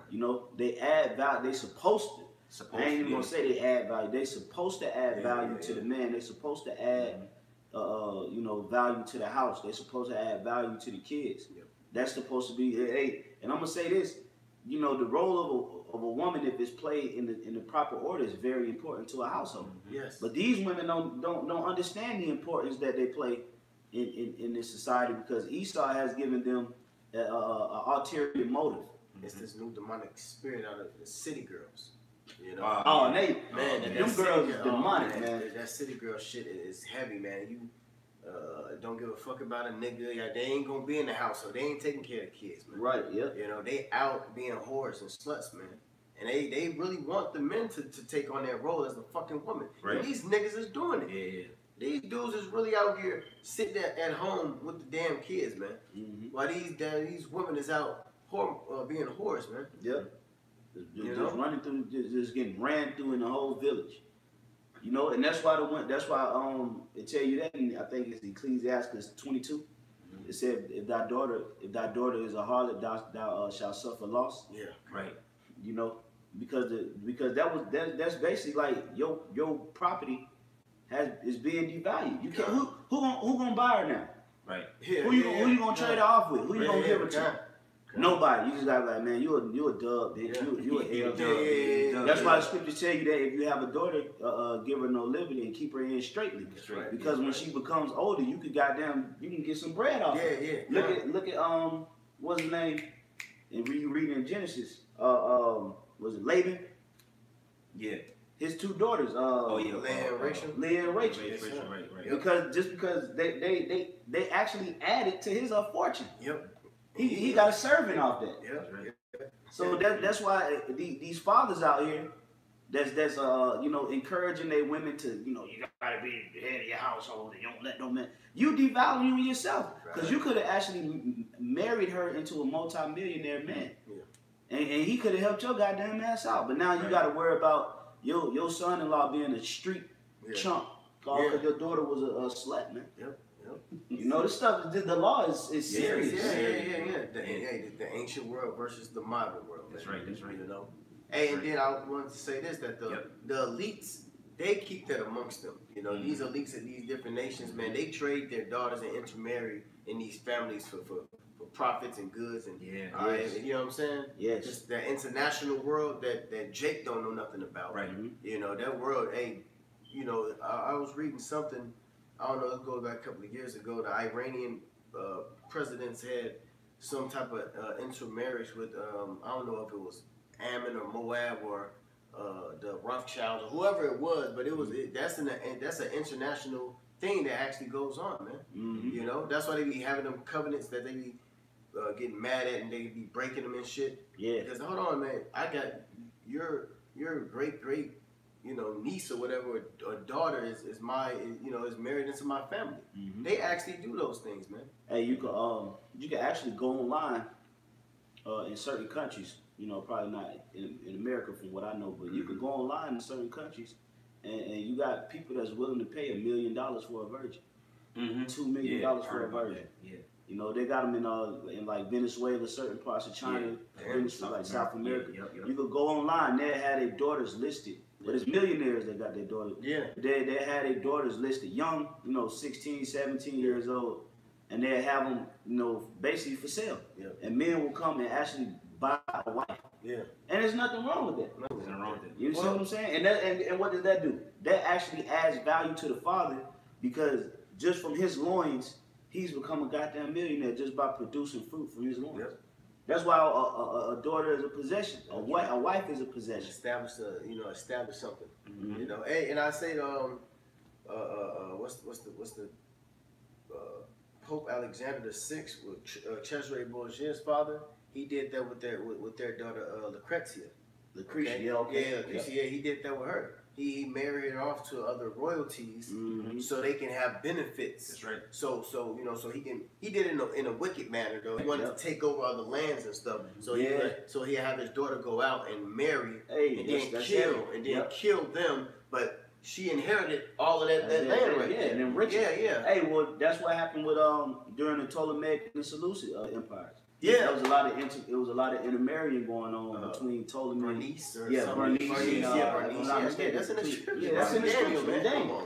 You know, they add value. They supposed to. I ain't even gonna say they add value. They supposed to add value to the man. They supposed to add value to the house. They're supposed to add value to the kids. Yep. That's supposed to be, and I'm gonna say this, you know, the role of a woman, if it's played in the proper order, is very important to a household. Yes. But these women don't understand the importance that they play in this society, because Esau has given them an ulterior motive. It's this new demonic spirit out of the city girls. You know? Oh, and they, man, them that girls city is girl- demonic, man. That city girl shit is heavy, man. You don't give a fuck about a nigga. Yeah, they ain't gonna be in the house, so they ain't taking care of kids, man. Right, yeah. You know, they out being whores and sluts, man. And they really want the men to take on that role as the fucking woman. Right. And these niggas is doing it. Yeah. These dudes is really out here sitting at home with the damn kids, man. Mm-hmm. While these women is out being whores, man. Yep. You Just know? running through, just getting ran through in the whole village. You know, and that's why it tell you that, and I think it's Ecclesiastes 22. It said, if thy daughter is a harlot, thou shalt suffer loss. Yeah. Right. You know, because that's basically like your property is being devalued. You can't who gonna buy her now? Right. Yeah, Who you gonna trade her off with? Who you gonna give her to? Nobody. You just gotta be like, man, you a dub, bitch. Yeah. You a L. Yeah. That's why the scriptures tell you that if you have a daughter, give her no liberty and keep her in straitly. That's right. Because when she becomes older, you can get some bread off her. Yeah. Look at what's his name? And you read in Genesis, was it Laban? Yeah. His two daughters. Leah and Rachel. Leah and Rachel. Right. Because they actually added to his fortune. Yep. He got a servant off that. Yep. Right. So that's why these fathers out here, that's encouraging their women to, you gotta be the head of your household and you don't let no man. You devaluing yourself, because you could have actually married her into a multi-millionaire man, and he could have helped your goddamn ass out. But now you got to worry about your son-in-law being a street chump, because your daughter was a slut, man. Yep. You know, this stuff, the law is serious. Yeah. The ancient world versus the modern world. That's right. You know. Hey, and then I wanted to say this, that the elites, they keep that amongst them. You know, these elites of these different nations, man, they trade their daughters and intermarry in these families for profits and goods and you know what I'm saying? Yes. Just that international world that Jake don't know nothing about. Right. You know, that world, hey, you know, I was reading something, I don't know, it goes back a couple of years ago, the Iranian presidents had some type of intermarriage with, I don't know if it was Ammon or Moab or the Rothschilds or whoever it was, but that's an international thing that actually goes on, man. Mm-hmm. You know, that's why they be having them covenants that they be getting mad at and they be breaking them and shit. Yeah. Because hold on, man, I got your great niece or whatever or daughter is married into my family. Mm-hmm. They actually do those things, man. Hey, you can actually go online in certain countries. You know, probably not in America from what I know, but you can go online in certain countries, and you got people that's willing to pay $1 million for a virgin, $2 million for a virgin. Yeah. You know, they got them in like Venezuela, certain parts of China, like South America. Yep. You could go online, they had their daughters listed. But it's millionaires that got their daughters. Yeah. They had their daughters listed young, 16, 17 years old, and they have them, basically for sale. Yeah. And men will come and actually buy a wife. Yeah. And there's nothing wrong with that. Nothing wrong with that. You see what I'm saying? And what does that do? That actually adds value to the father, because just from his loins, he's become a goddamn millionaire just by producing fruit from his loins. Yep. That's why a daughter is a possession. A wife is a possession. Establish something. Mm-hmm. You know. Hey, and I say what's the Pope Alexander VI with Cesare Borgia's father? He did that with their daughter Lucrezia. Lucretia, Okay? yeah, okay. Yeah, Lucretia, yeah, he did that with her. He married her off to other royalties so they can have benefits. That's right. So he did it in a wicked manner though. He wanted to take over other lands and stuff. So he had his daughter go out and marry and then kill them, but she inherited all of that land right there. And then riches. Yeah. Hey, well, that's what happened with during the Ptolemaic and Seleucid empires. Yeah. There was a lot of intermarrying going on between Ptolemy. Bernice or Yeah, something. Bernice. Bernice. That's in the scripture. Yeah, that's in the Daniel, scripture. man. Daniel. Come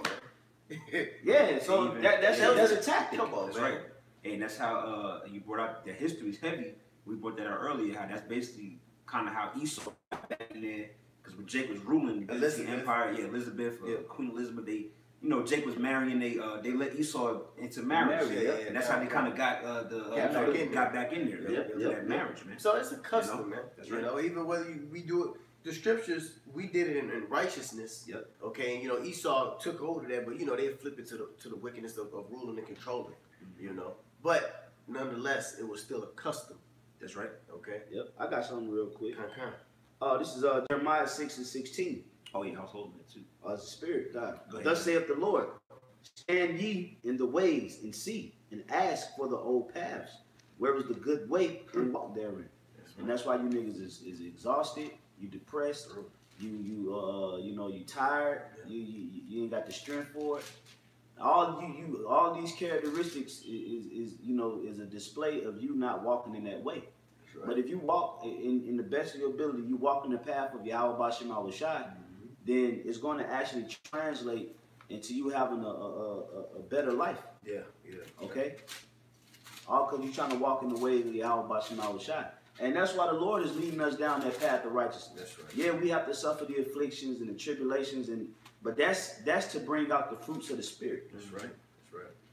on, man. Yeah, so that's a tactic. Come on, That's man. right. And that's how you brought up the history is heavy. We brought that out earlier. How that's basically kind of how Esau got back and then because when Jake was ruling the Elizabeth. empire, Elizabeth, Queen Elizabeth, they, you know, Jake was marrying, they let Esau into marriage, and that's how they kind of got got back in there, that marriage, man. So it's a custom, man. That's you right. know, even whether we do it, the scriptures, we did it in righteousness. Yep. Okay, and you know, Esau took hold of that, but you know, they flip it to the wickedness of ruling and controlling. You know, but nonetheless, it was still a custom. That's right. Okay. Yep. I got something real quick. Okay. This is Jeremiah 6:16. Oh yeah, household man too. It's the Spirit, God. Go ahead. Thus saith the Lord, stand ye in the ways and see, and ask for the old paths. Where is the good way, and walk therein. And that's why you niggas is exhausted, you depressed, you tired, you ain't got the strength for it. All these characteristics is a display of you not walking in that way. Right. But if you walk in the best of your ability, you walk in the path of Yahweh Bashem Awashai, then it's going to actually translate into you having a better life. Yeah. Okay? All because you're trying to walk in the ways of Yahweh Bashem Awashai. And that's why the Lord is leading us down that path of righteousness. That's right. Yeah, we have to suffer the afflictions and the tribulations, but that's to bring out the fruits of the Spirit. That's right.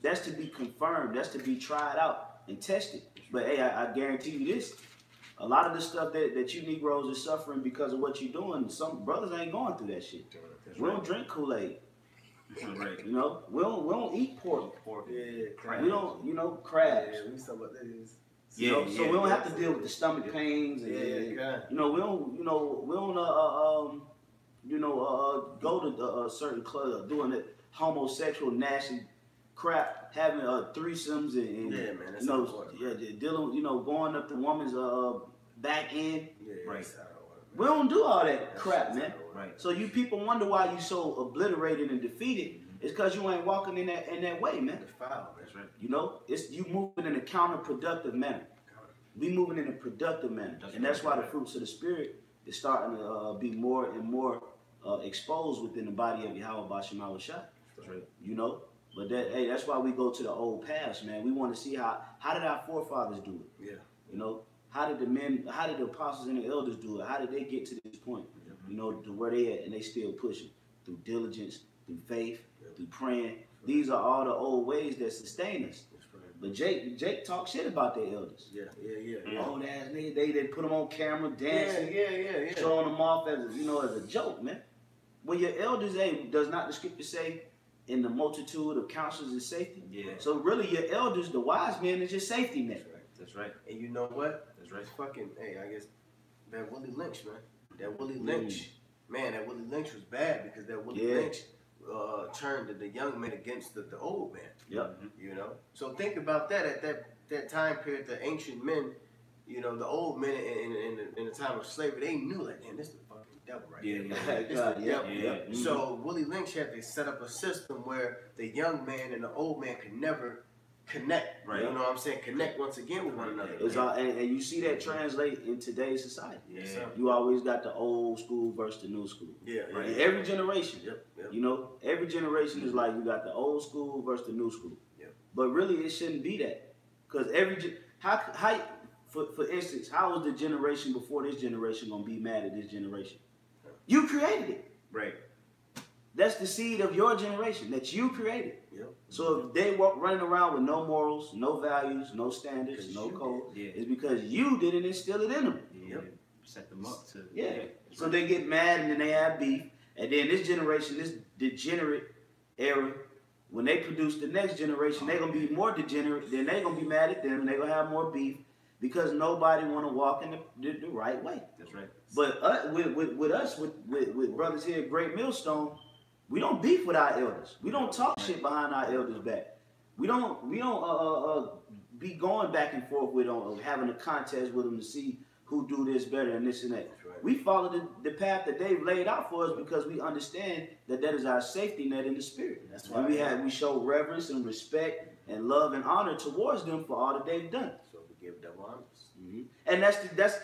That's to be confirmed. That's to be tried out and tested. But hey, I guarantee you this. A lot of the stuff that you Negroes are suffering because of what you're doing, some brothers ain't going through that shit. We don't drink Kool-Aid. Right. You know, we don't eat pork. Yeah, We don't, crabs. Yeah, we talking about that. So we don't have to deal with the stomach pains. And, we don't, go to a certain club doing it homosexual, nasty crap, having threesomes and dealing, going up the woman's back end. Yeah, right. We don't do all that crap, man. Right. So you people wonder why you so obliterated and defeated. It's because you ain't walking in that way, man. That's right. You know, it's you moving in a counterproductive manner. We moving in a productive manner, and that's why the fruits of the Spirit is starting to be more and more exposed within the body of Yahweh Bashem Awashai. That's right. You know, but that's why we go to the old past, man. We want to see how did our forefathers do it? Yeah. You know, how did the apostles and the elders do it? How did they get to this point? You know, to where they at, and they still pushing through diligence, through faith, through praying. These are all the old ways that sustain us. But Jake talked shit about their elders. Yeah. Old ass niggas, they put them on camera dancing, Yeah. showing them off as a joke, man. When your elders, does not the scripture say, in the multitude of counsels is safety? Yeah. So really, your elders, the wise men, is your safety net. That's right. And you know what? That's right. I guess that Willie Lynch, man. That Willie Lynch was bad because that Willie Lynch turned the young men against the old man. Yep. You know? So think about that at that time period, the ancient men, the old men in the time of slavery, they knew like, man, this is the fucking devil right here. This the devil. Yeah. So Willie Lynch had to set up a system where the young man and the old man could never connect. Right. You know what I'm saying? Connect once again with one another. And you see that translate in today's society. Yeah. You always got the old school versus the new school. Yeah. Right. In every generation. Yep. Every generation is like you got the old school versus the new school. Yep. But really, it shouldn't be that. Because for instance, how was the generation before this generation gonna be mad at this generation? You created it. Right. That's the seed of your generation that you created. Yep. So if they walk running around with no morals, no values, no standards, no code, it's because you didn't instill it in them. Yep. Set them up to. So they get mad and then they have beef. And then this generation, this degenerate era, when they produce the next generation, they're going to be more degenerate. Then they're going to be mad at them and they're going to have more beef because nobody want to walk in the right way. That's right. But with us, with brothers here at Great Millstone, we don't beef with our elders. We don't talk shit behind our elders' back. We don't be going back and forth with them, having a contest with them to see who do this better and this and that. Right. We follow the path that they've laid out for us because we understand that is our safety net in the spirit. That's why we show reverence and respect and love and honor towards them for all that they've done. So we give them honors. Mm-hmm. And that's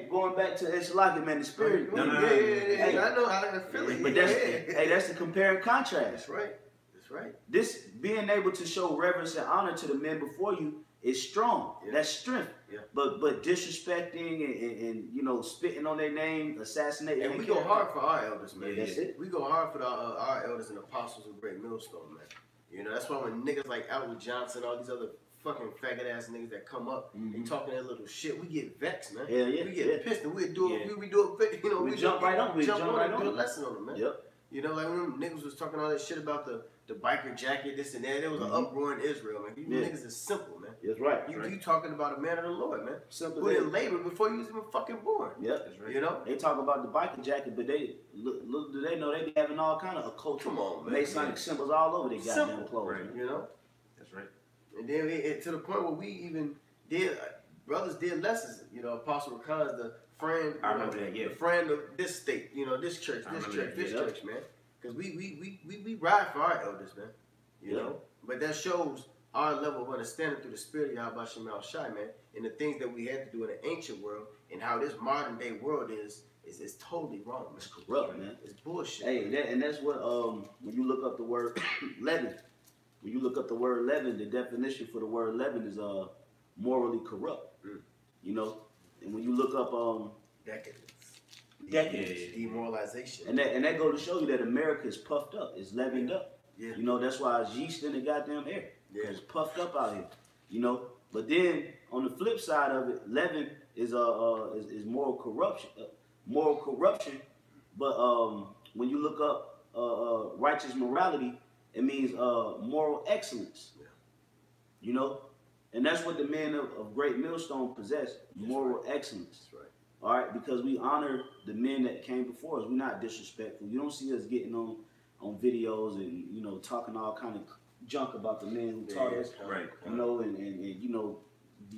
going back to Eshalaki, man, the spirit. Yeah. I know how I feel it. But that's the compare and contrast. That's right. This being able to show reverence and honor to the men before you is strong. Yeah. That's strength. Yeah. But disrespecting and you know spitting on their name, assassinating. And their we go character. hard for our elders, man. Yeah, that's it. We go hard for our elders and apostles of Great Millstone, man. You know, that's why when niggas like Albert Johnson, all these other fucking faggot ass niggas that come up and talking that little shit, we get vexed, man. Yeah, yeah, we get pissed, and we do it. Yeah. We do it. You know, We jump right on. We jump right and do a on. lesson on them, man. Yep. You know, like when them niggas was talking all that shit about the biker jacket, this and that. There was an uproar in Israel, man. You niggas is simple, man. That's right. You talking about a man of the Lord, man. Simple. Who didn't labor before you was even fucking born. Yep. That's right. You know? They talk about the biker jacket, but they look. Do they know they be having all kind of occult, Come on, man. Masonic symbols all over their goddamn Simple, clothes. right. Man. You know? That's right. And then to the point where we even did, brothers did lessons. You know, Apostle Rakan's the friend. I remember that, yeah. The friend of this state. You know, this church, I this remember church, that, this yeah. church, man. Because we ride for our elders, man. You know? But that shows our level of understanding through the spirit of Yahweh Shemel Shai, man, and the things that we had to do in the ancient world and how this modern day world is totally wrong, man. It's corrupt, man. It's bullshit. Hey, and that's what when you look up the word leaven, when you look up the word leaven, the definition for the word leaven is morally corrupt. You know, and when you look up Decadence. decadence, Demoralization. and that go to show you that America is puffed up, it's leavened up. Yeah. You know, that's why it's yeast in the goddamn air. Yeah. It's puffed up out here. You know, but then on the flip side of it, leaven is moral corruption. Moral corruption. But when you look up righteous morality, it means moral excellence. Yeah. You know, and that's what the men of Great Millstone possess: moral excellence. That's right. All right, because we honor the men that came before us. We're not disrespectful. You don't see us getting on videos and you know talking all kind of junk about the men who taught us. Right. You know, and you know,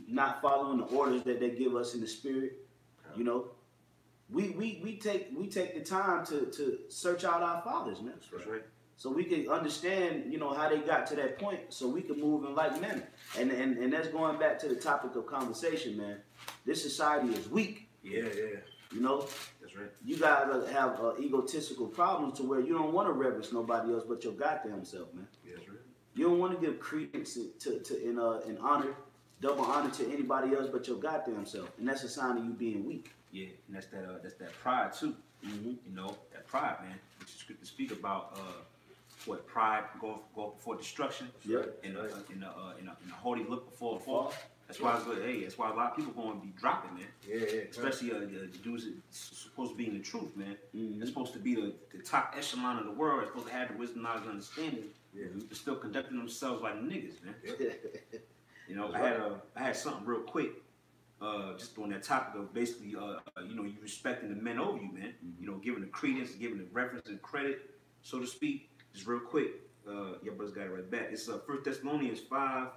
not following the orders that they give us in the spirit. You know, we take the time to search out our fathers, man. That's right. So we can understand, you know, how they got to that point, so we can move in like manner. And that's going back to the topic of conversation, man. This society is weak. Yeah. You know, That's right. you guys have egotistical problems to where you don't want to reverence nobody else but your goddamn self, man. Yeah, that's right. You don't want to give credence in honor, double honor to anybody else but your goddamn self, and that's a sign of you being weak. Yeah, and that's that pride too. Mm-hmm. You know, that pride, man. Which is good to speak about. What pride going before destruction? Yep. In a haughty look before a fall. That's why it's good. Hey, that's why a lot of people going to be dropping, man. Yeah. Especially the dudes that's supposed to be in the truth, man. Mm-hmm. They're supposed to be the top echelon of the world. They're supposed to have the wisdom, knowledge, and understanding. Yeah. They're still conducting themselves like niggas, man. You know, That's I had something real quick. Just on that topic of basically, you know, you respecting the men over you, man. Mm-hmm. You know, giving the credence, giving the reference and credit, so to speak. Just real quick, your brother's got it right back. It's 1 Thessalonians 5,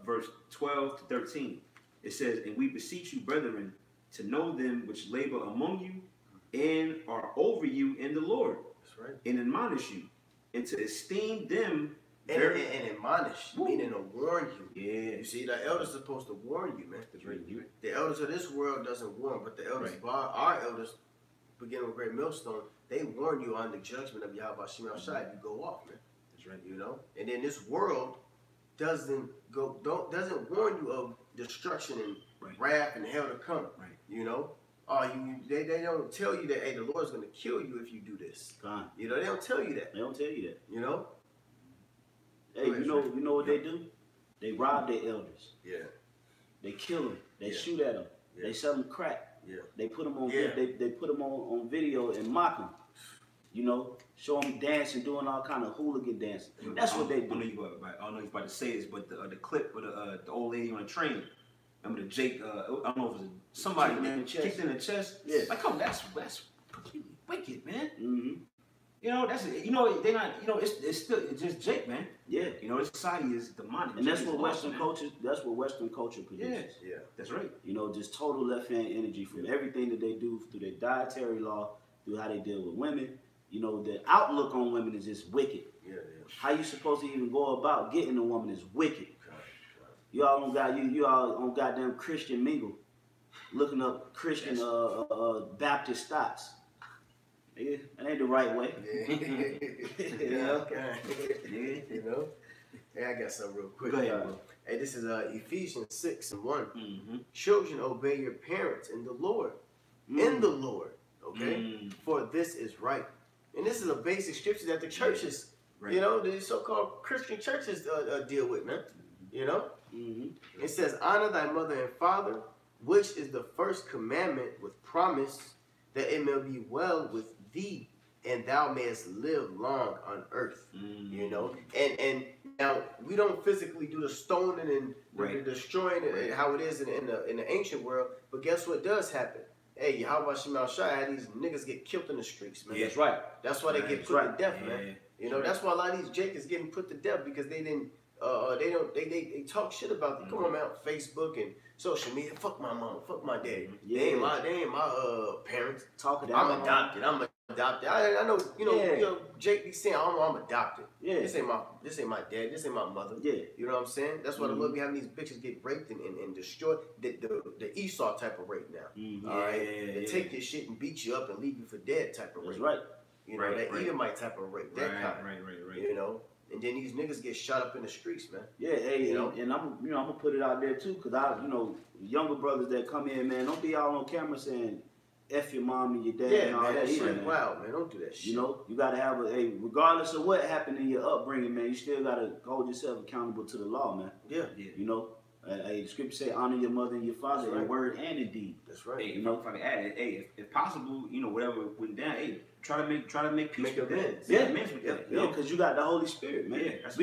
verse 12 to 13. It says, "And we beseech you, brethren, to know them which labor among you and are over you in the Lord, That's right. and admonish you, and to esteem them And very." and admonish, meaning to warn you. Yeah, You see, the elders are supposed to warn you, man. that's right. You The elders of this world doesn't warn, but the elders Right. of our elders, beginning with Great Millstone, they warn you on the judgment of Yahweh Shemel Shai if you go off, man. That's right. You know? And then this world doesn't warn you of destruction and Right. wrath and hell to come. Right. You know? They don't tell you that, hey, the Lord's gonna kill you if you do this. Fine. You know, they don't tell you that. They don't tell you that. You know? Hey, you know what they do? They rob their elders. Yeah. They kill them. They Yeah. shoot at them. Yeah. They sell them crack. Yeah. They put them on. Yeah. They put them on video and mock them. You know, show them dancing, doing all kind of hooligan dancing. That's what they I don't know do. you about to say this, but the clip with the old lady on the train. Remember the Jake? I don't know if it was somebody Kicked in the chest. kicked in the chest. Yeah. Like, come, that's completely wicked, man. Mm-hmm. You know, they're not. You know, it's just Jake, man. Yeah. You know, this society is demonic. And that's Jake what is Western man. culture. That's what Western culture Yeah, produces. Yeah. that's right. You know, just total left hand energy from everything that they do through their dietary law, through how they deal with women. You know, the outlook on women is just wicked. Yeah. How you supposed to even go about getting a woman is wicked. You all on goddamn Christian mingle, looking up Christian Baptist thoughts. Nigga, that ain't the right way. Yeah. You know? You know? Hey, I got something real quick. Go ahead, bro. Hey, this is Ephesians 6:1. Mm-hmm. Children, obey your parents in the Lord. In the Lord. Okay? For this is right. And this is a basic scripture that the churches, Right. you know, the so-called Christian churches deal with, man. You know? It says, honor thy mother and father, which is the first commandment with promise, that it may be well with thee, and thou mayest live long on earth. You know? And now, we don't physically do the stoning and the destroying it, how it is in the ancient world, but guess what does happen? Hey, how about Shemal Shai? Had these niggas get killed in the streets, man. Yeah, that's right. That's why they get put to death, man. Yeah. You know, that's why a lot of these Jakes getting put to death because they didn't. They talk shit about them. Come on, man, Facebook and social media. Fuck my mama, fuck my daddy. Yeah. They ain't my parents. Talking I'm adopted. I know, you know, Jake be saying, I'm adopted. Yeah. This ain't my dad. This ain't my mother. Yeah. You know what I'm saying? That's why the Lord be having these bitches get raped and destroyed. The Esau type of rape now. All right. They take your shit and beat you up and leave you for dead type of rape. That's right. You know, that Edomite type of rape. That kind. Right. You know? And then these niggas get shot up in the streets, man. Yeah, hey, You know? and I'm gonna put it out there too, cause younger brothers that come in, man, don't be all on camera saying F your mom and your dad and all man, that either, shit man. wild, man. Don't do that shit. You know, you gotta have regardless of what happened in your upbringing, man, you still gotta hold yourself accountable to the law, man. Yeah. You know, the scripture say honor your mother and your father in word and in deed. That's right. Hey, if I can add it, hey, if possible, you know, whatever went down, hey, try to make peace Make with amends. that. Yeah. Amends with that. Yeah, because you got the Holy Spirit, man. Yeah, that's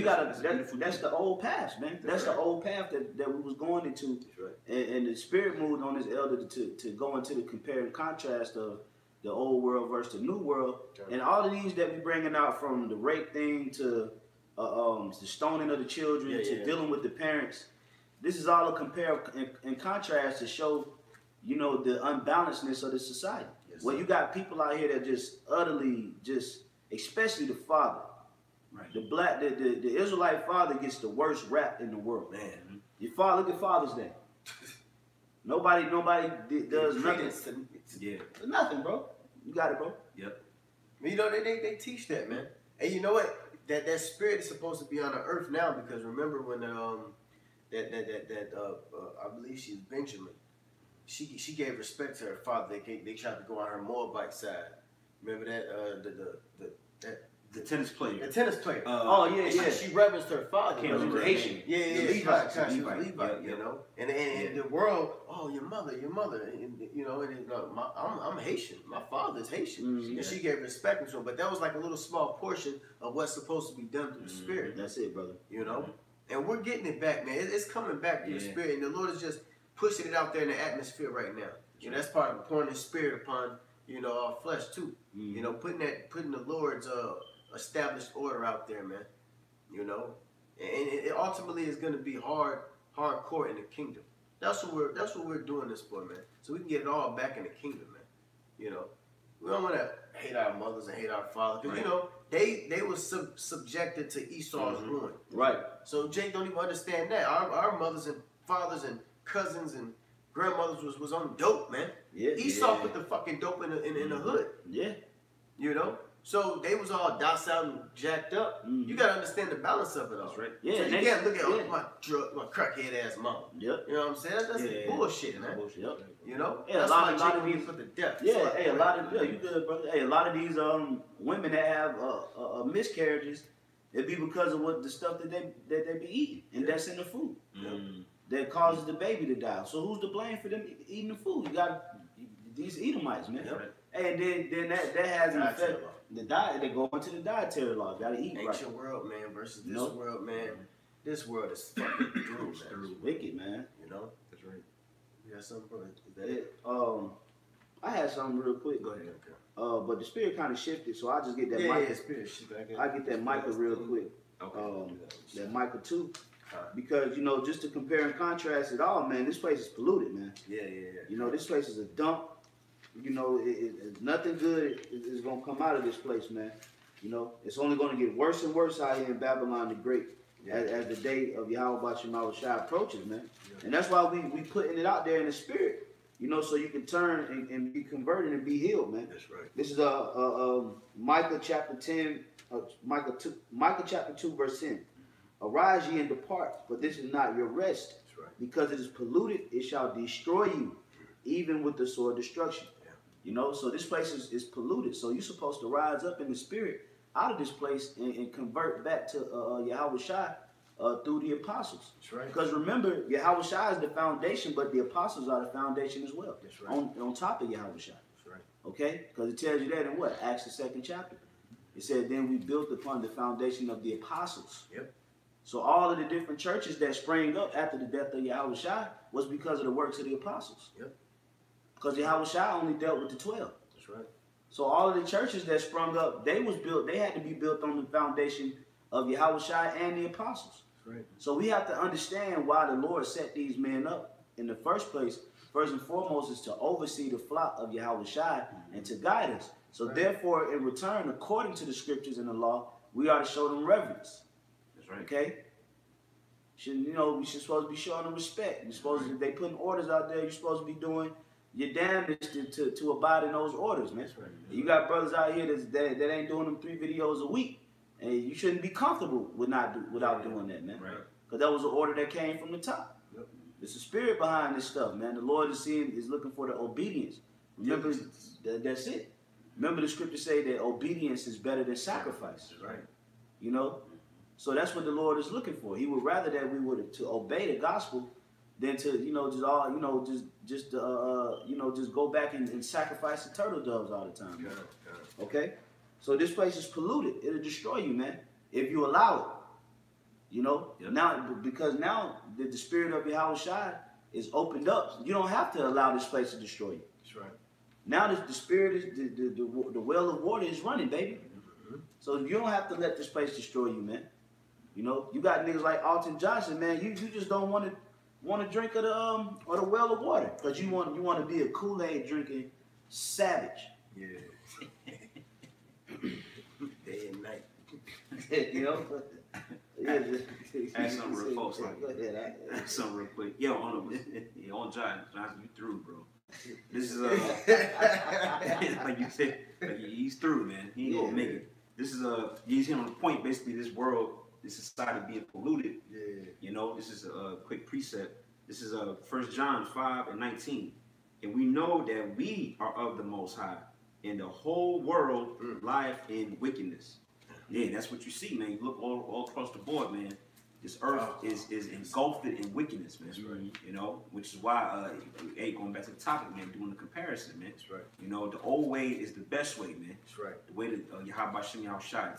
the old path, man. That's the old path that we was going into. That's right. And the Spirit moved on his elder to go into the compare and contrast of the old world versus the new world. Okay. And all of these that we bringing out, from the rape thing to the stoning of the children to dealing with the parents, this is all a compare and contrast to show, you know, the unbalancedness of the society. Yes, Well, you got people out here that just utterly, especially the father. Right. The Israelite father gets the worst rap in the world. Man. Your father, look at Father's Day. Nobody does nothing. Yeah. Nothing, bro. You got it, bro. Yep. You know, they teach that, man. And you know what? That spirit is supposed to be on the earth now, because remember when I believe she's Benjamin. She gave respect to her father. They tried to go on her Moabite side. Remember that The tennis player. the tennis player. She reverenced her father. Can't remember her Haitian. name. Yeah, Levite. she was Levite. Levite, you know. And the world, oh, your mother, and, you know, I'm Haitian. My father's Haitian. And she gave respect to him. But that was like a little small portion of what's supposed to be done through the spirit. That's it, brother. You know? And we're getting it back, man. It's coming back through the spirit. And the Lord is just pushing it out there in the atmosphere right now. You know, that's part of pouring his spirit upon, you know, our flesh too. You know, putting the Lord's established order out there, man. You know? And it ultimately is gonna be hardcore in the kingdom. That's what we're doing this for, man. So we can get it all back in the kingdom, man. You know? We don't wanna hate our mothers and hate our fathers. Because you know, they were subjected to Esau's ruin. Right. So Jake don't even understand that. Our mothers and fathers and cousins and grandmothers was on dope, man. Yeah. Esau put the fucking dope in the hood. Yeah. You know? So they was all docile and jacked up. You gotta understand the balance of it all. That's right. Yeah. So you can't look at my crackhead ass mama. Yep. You know what I'm saying? That's bullshit, man. Yep. You know? Yeah, that's a lot why of Jake these put the death. Yeah, hey, you good, brother. Hey, a lot of these women that have miscarriages, it be because of what the stuff that they be eating, and that's in the food. That causes the baby to die. So who's to blame for them eating the food? You got these Edomites, man. Yep. Hey, and then that has an effect. The diet, they go into the dietary law. Gotta eat right. Ancient world, man, versus this world, man. This world is fucking through, man. It's wicked, man. You know? That's right. You got something, bro? Is that it? I had something real quick. Go ahead, okay. But the spirit kind of shifted, so I'll just get that Yeah, spirit shit. I get that Micah real quick. Okay. That Micah 2. Because, you know, just to compare and contrast it all, man, this place is polluted, man. Yeah. You know, this place is a dump. You know, nothing good is going to come out of this place, man. You know, it's only going to get worse and worse out here in Babylon the Great as the day of Yahweh Shema Shai approaches, man. Yeah. And that's why we putting it out there in the spirit, you know, so you can turn and be converted and be healed, man. That's right. This is Micah chapter 10, Micah chapter 2, verse 10. Arise ye and depart, for this is not your rest. That's right. Because it is polluted, it shall destroy you, even with the sword destruction. Yeah. You know, so this place is polluted. So you're supposed to rise up in the spirit out of this place and convert back to Yahweh Shai through the apostles. That's right. Because remember, Yahweh Shai is the foundation, but the apostles are the foundation as well. That's right. On top of Yahweh Shai. That's right. Okay? Because it tells you that in what? Acts the 2nd chapter. It said, then we built upon the foundation of the apostles. Yep. So all of the different churches that sprang up after the death of Yahweh Shai was because of the works of the apostles. Yep. Because Yahweh Shai only dealt with the 12. That's right. So all of the churches that sprung up, they had to be built on the foundation of Yahweh Shai and the apostles. That's right. So we have to understand why the Lord set these men up in the first place. First and foremost is to oversee the flock of Yahweh Shai and to guide us. So right. therefore, in return, according to the scriptures and the law, we are to show them reverence. That's right. Okay? We should supposed to be showing them respect. You're supposed to, if they putting orders out there, you're supposed to be doing your damnedest to abide in those orders, man. That's right. You got brothers out here that ain't doing them 3 videos a week, and you shouldn't be comfortable without doing that, man. Right. Because that was an order that came from the top. Yep. There's a spirit behind this stuff, man. The Lord is looking for the obedience. Remember, that's it. Remember the scripture say that obedience is better than sacrifice. That's right. You know? So that's what the Lord is looking for. He would rather that we would to obey the gospel than to, just go back and sacrifice the turtle doves all the time. Got it. Okay? So this place is polluted. It'll destroy you, man, if you allow it. You know? Yep. Because now the spirit of Yahweh Shai is opened up. You don't have to allow this place to destroy you. That's right. Now the spirit is the well of water is running, baby. Mm-hmm. So you don't have to let this place destroy you, man. You know, you got niggas like Alton Johnson, man. You just don't want to drink of the well of water because you want to be a Kool-Aid drinking savage. Yeah. Day and night. You know. Ask something real close, like Go ahead. ask something real quick. Yo, on Johnson, you through, bro. This is like you said, he's through, man. He ain't gonna make it. This is he's hitting on the point. Basically, this world, this society being polluted. Yeah. You know, this is a quick precept. This is 1 John 5:19, and we know that we are of the Most High, and the whole world lieth in wickedness. Yeah, that's what you see, man. You look all across the board, man. This earth is engulfed in wickedness, man. That's right. You know, which is why, going back to the topic, man, doing the comparison, man. That's right. You know, the old way is the best way, man. That's right. The way that Yahweh Shem Yahushua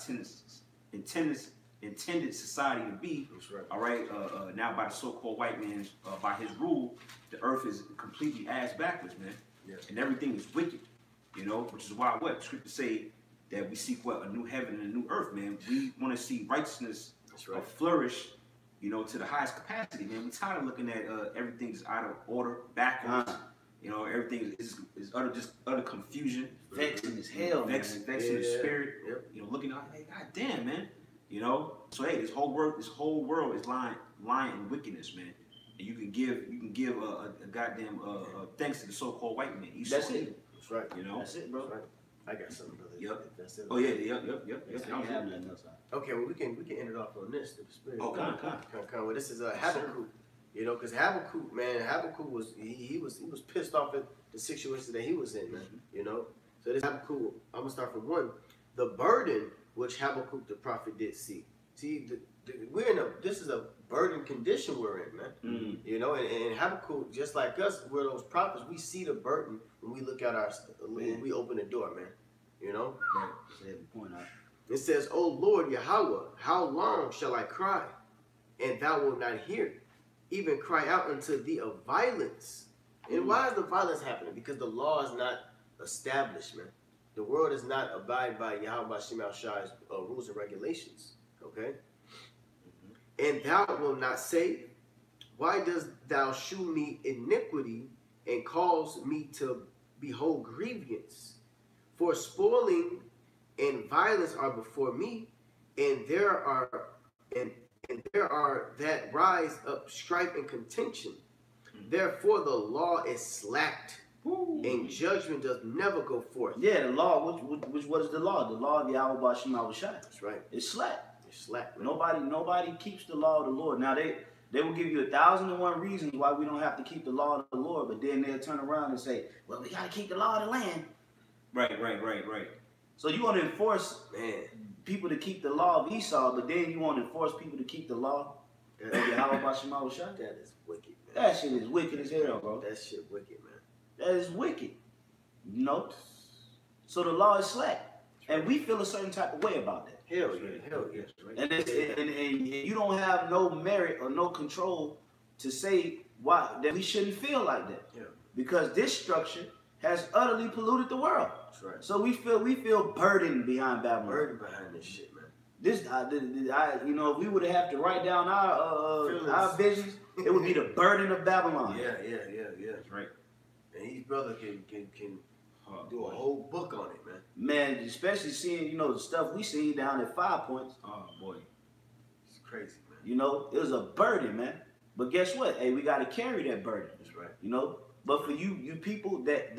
intended society to be. That's right. All right. Now by the so-called white man, by his rule, the earth is completely ass backwards, man. Yeah. And everything is wicked. You know, which is why what scripture say that we seek a new heaven and a new earth, man. We want to see righteousness. That's right. Flourish, you know, to the highest capacity, man. We're tired of looking at everything's out of order, backwards. You know, everything is utter confusion. Vexing as hell, Vexing man. the spirit. Yep. You know, looking out, hey, god damn, man. You know, so hey, this whole world is lying in wickedness, man. And you can give a goddamn thanks to the so-called white man. That's it. That's right. You know, That's it, bro. That's right. I got something, brother. Yep. That's it. Oh yeah, yep. I don't have nothing else. Okay, well we can end it off on this. The spirit. Oh, come on. Well, this is Habakkuk. You know, because Habakkuk was he was pissed off at the situation that he was in, man. You know, so this Habakkuk. I'm gonna start from 1. The burden which Habakkuk the prophet did see. See, this is a burden condition we're in, man. Mm. You know, and Habakkuk, just like us, we're those prophets. We see the burden when we look at when we open the door, man. You know. Right. That's the point. It says, "O Lord Yahweh, how long shall I cry, and thou wilt not hear? Even cry out unto thee of violence." And why is the violence happening? Because the law is not established, man. The world does not abide by Yahweh Shemel Shai's rules and regulations. Okay? And thou wilt not say, why dost thou shew me iniquity and cause me to behold grievance? For spoiling and violence are before me, and there are that rise up strife and contention. Therefore the law is slacked, and judgment does never go forth. Yeah, the law. What is the law? The law of Yahweh Shem Shai. That's right. It's slack. It's slack, man. Nobody keeps the law of the Lord. Now they will give you 1,001 reasons why we don't have to keep the law of the Lord, but then they'll turn around and say, well, we got to keep the law of the land. Right. So you want to enforce Man. people to keep the law of Esau, but then you want to force people to keep the law of Yahweh Bashim Shai? That is wicked, man. That shit is wicked as hell, bro. That shit wicked, man. That is wicked. You know? So the law is slack. And we feel a certain type of way about that. Hell yeah. Right. And you don't have no merit or no control to say why that we shouldn't feel like that. Yeah. Because this structure has utterly polluted the world. That's right. So we feel burdened behind Babylon. Burden behind this shit, man. This, you know, if we would have to write down our visions, it would be the burden of Babylon. Yeah. That's right. And these brothers can do a whole book on it, man. Man, especially seeing, you know, the stuff we see down at 5 Points. Oh boy. It's crazy, man. You know, it was a burden, man. But guess what? Hey, we got to carry that burden. That's right. You know, but for you people that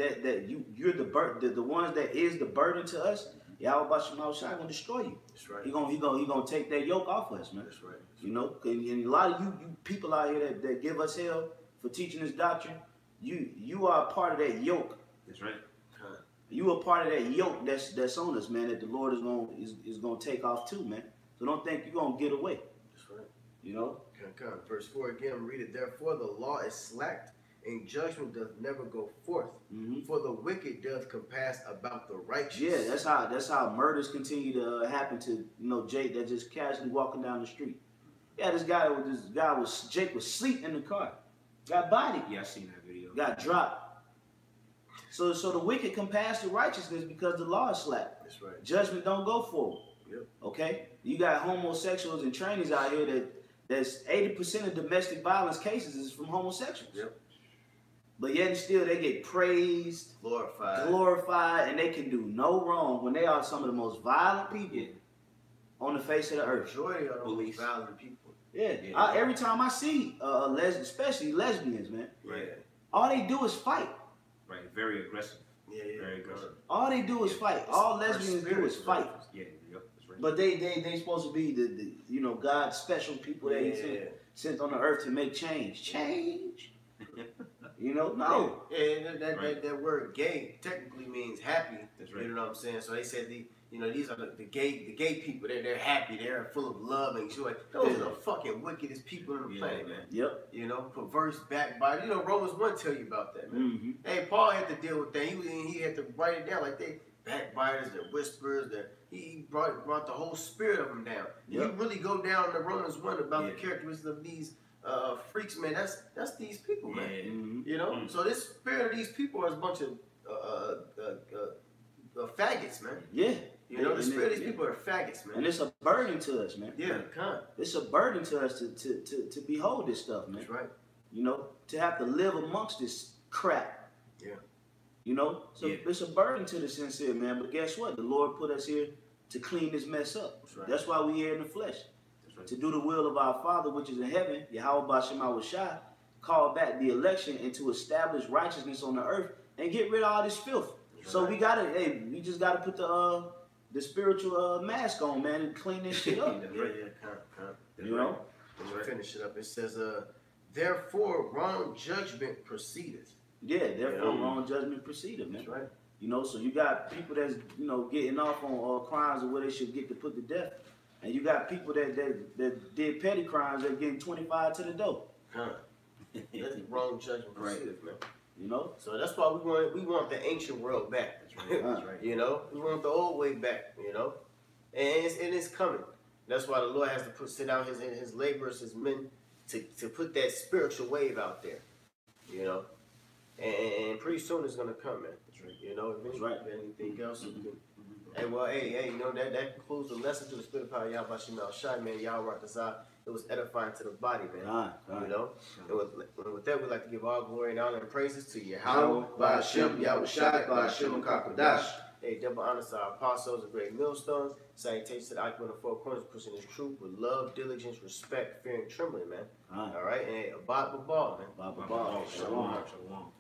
you're the ones that is the burden to us, Yahweh Bashim Shai gonna destroy you. That's right. He gonna take that yoke off us, man. That's right. You know, and a lot of you people out here that give us hell for teaching this doctrine, you are a part of that yoke. That's right. You are part of that yoke that's on us, man. That the Lord is gonna take off too, man. So don't think you're gonna get away. That's right. You know. Come. Verse 4 again. I'm read it. Therefore, the law is slacked, and judgment doth never go forth. Mm-hmm. For the wicked doth compass about the righteous. Yeah, that's how murders continue to happen to, you know, Jake that just casually walking down the street. Yeah, Jake was asleep in the car, got bodied. Yeah, I seen that video. Got dropped. So the wicked compass to righteousness because the law is slack. That's right. Judgment don't go forward. Yep. Okay? You got homosexuals and trannies out here that's 80% of domestic violence cases is from homosexuals. Yep. But yet and still they get praised, glorified, and they can do no wrong when they are some of the most violent people on the face of the earth. Majority of those violent people. Yeah. Every time I see especially lesbians, man, Right. all they do is fight. Right. Very aggressive. Yeah. Very aggressive. All they do is fight. All lesbians do is fight. Yeah. Yep. That's right. But they supposed to be the you know, God's special people that He sent on the earth to make change. Change. You know, no. Yeah, that word gay technically means happy. That's right. You know what I'm saying? So they said these are the gay people. They're happy. They're full of love and joy. Those are the fucking wickedest people on the planet, man. Yep. You know, perverse, backbiter. You know, Romans 1 tell you about that, man. Mm-hmm. Hey, Paul had to deal with that. He had to write it down like they backbiters, they're whisperers. He brought the whole spirit of them down. Yep. You really go down to Romans 1 about the characteristics of these freaks, man. That's these people, man. Mm-hmm. You know, so this spirit of these people is a bunch of faggots, man. Yeah. You know, the spirit of these people are faggots, man. And it's a burden to us, man. Yeah, kind. It's a burden to us to behold this stuff, man. That's right. You know, to have to live amongst this crap. Yeah. You know, so it's a burden to the sincere, man. But guess what? The Lord put us here to clean this mess up. That's right. That's why we're here in the flesh. That's right. To do the will of our Father, which is in heaven, Yahweh Bashim Shai, call back the election and to establish righteousness on the earth and get rid of all this filth. That's so right. we just gotta put the spiritual mask on, man, and clean this shit up. Kind. You know? We'll finish it up. It says, therefore wrong judgment proceedeth. Yeah, therefore wrong judgment proceedeth, man. That's right. You know, so you got people that's, you know, getting off on crimes of where they should get to put to death. And you got people that did petty crimes that getting 25 to the door. That's wrong judgment proceedeth, man. You know? So that's why we want the ancient world back. That's right. You know? We want the old way back, you know? And it's coming. That's why the Lord has to sit down his laborers, his men, to put that spiritual wave out there. You know? And pretty soon it's gonna come, man. That's right. You know, anything else you can. Hey, you know, that concludes the lesson to the spirit of power, Yahweh Bashim Shai, man, Yahweh Rakazah. It was edifying to the body, man. You know? And with that, we'd like to give all glory and honor and praises to Yahweh Bashim, Yahweh Shai, Bashim Kakadash. Hey, double honors to our apostles, a great millstone. Salutations to the occupant of the four corners, pushing his truth with love, diligence, respect, fear, and trembling, man. All right? And abide with ball, man. Abide with ball. Shalom.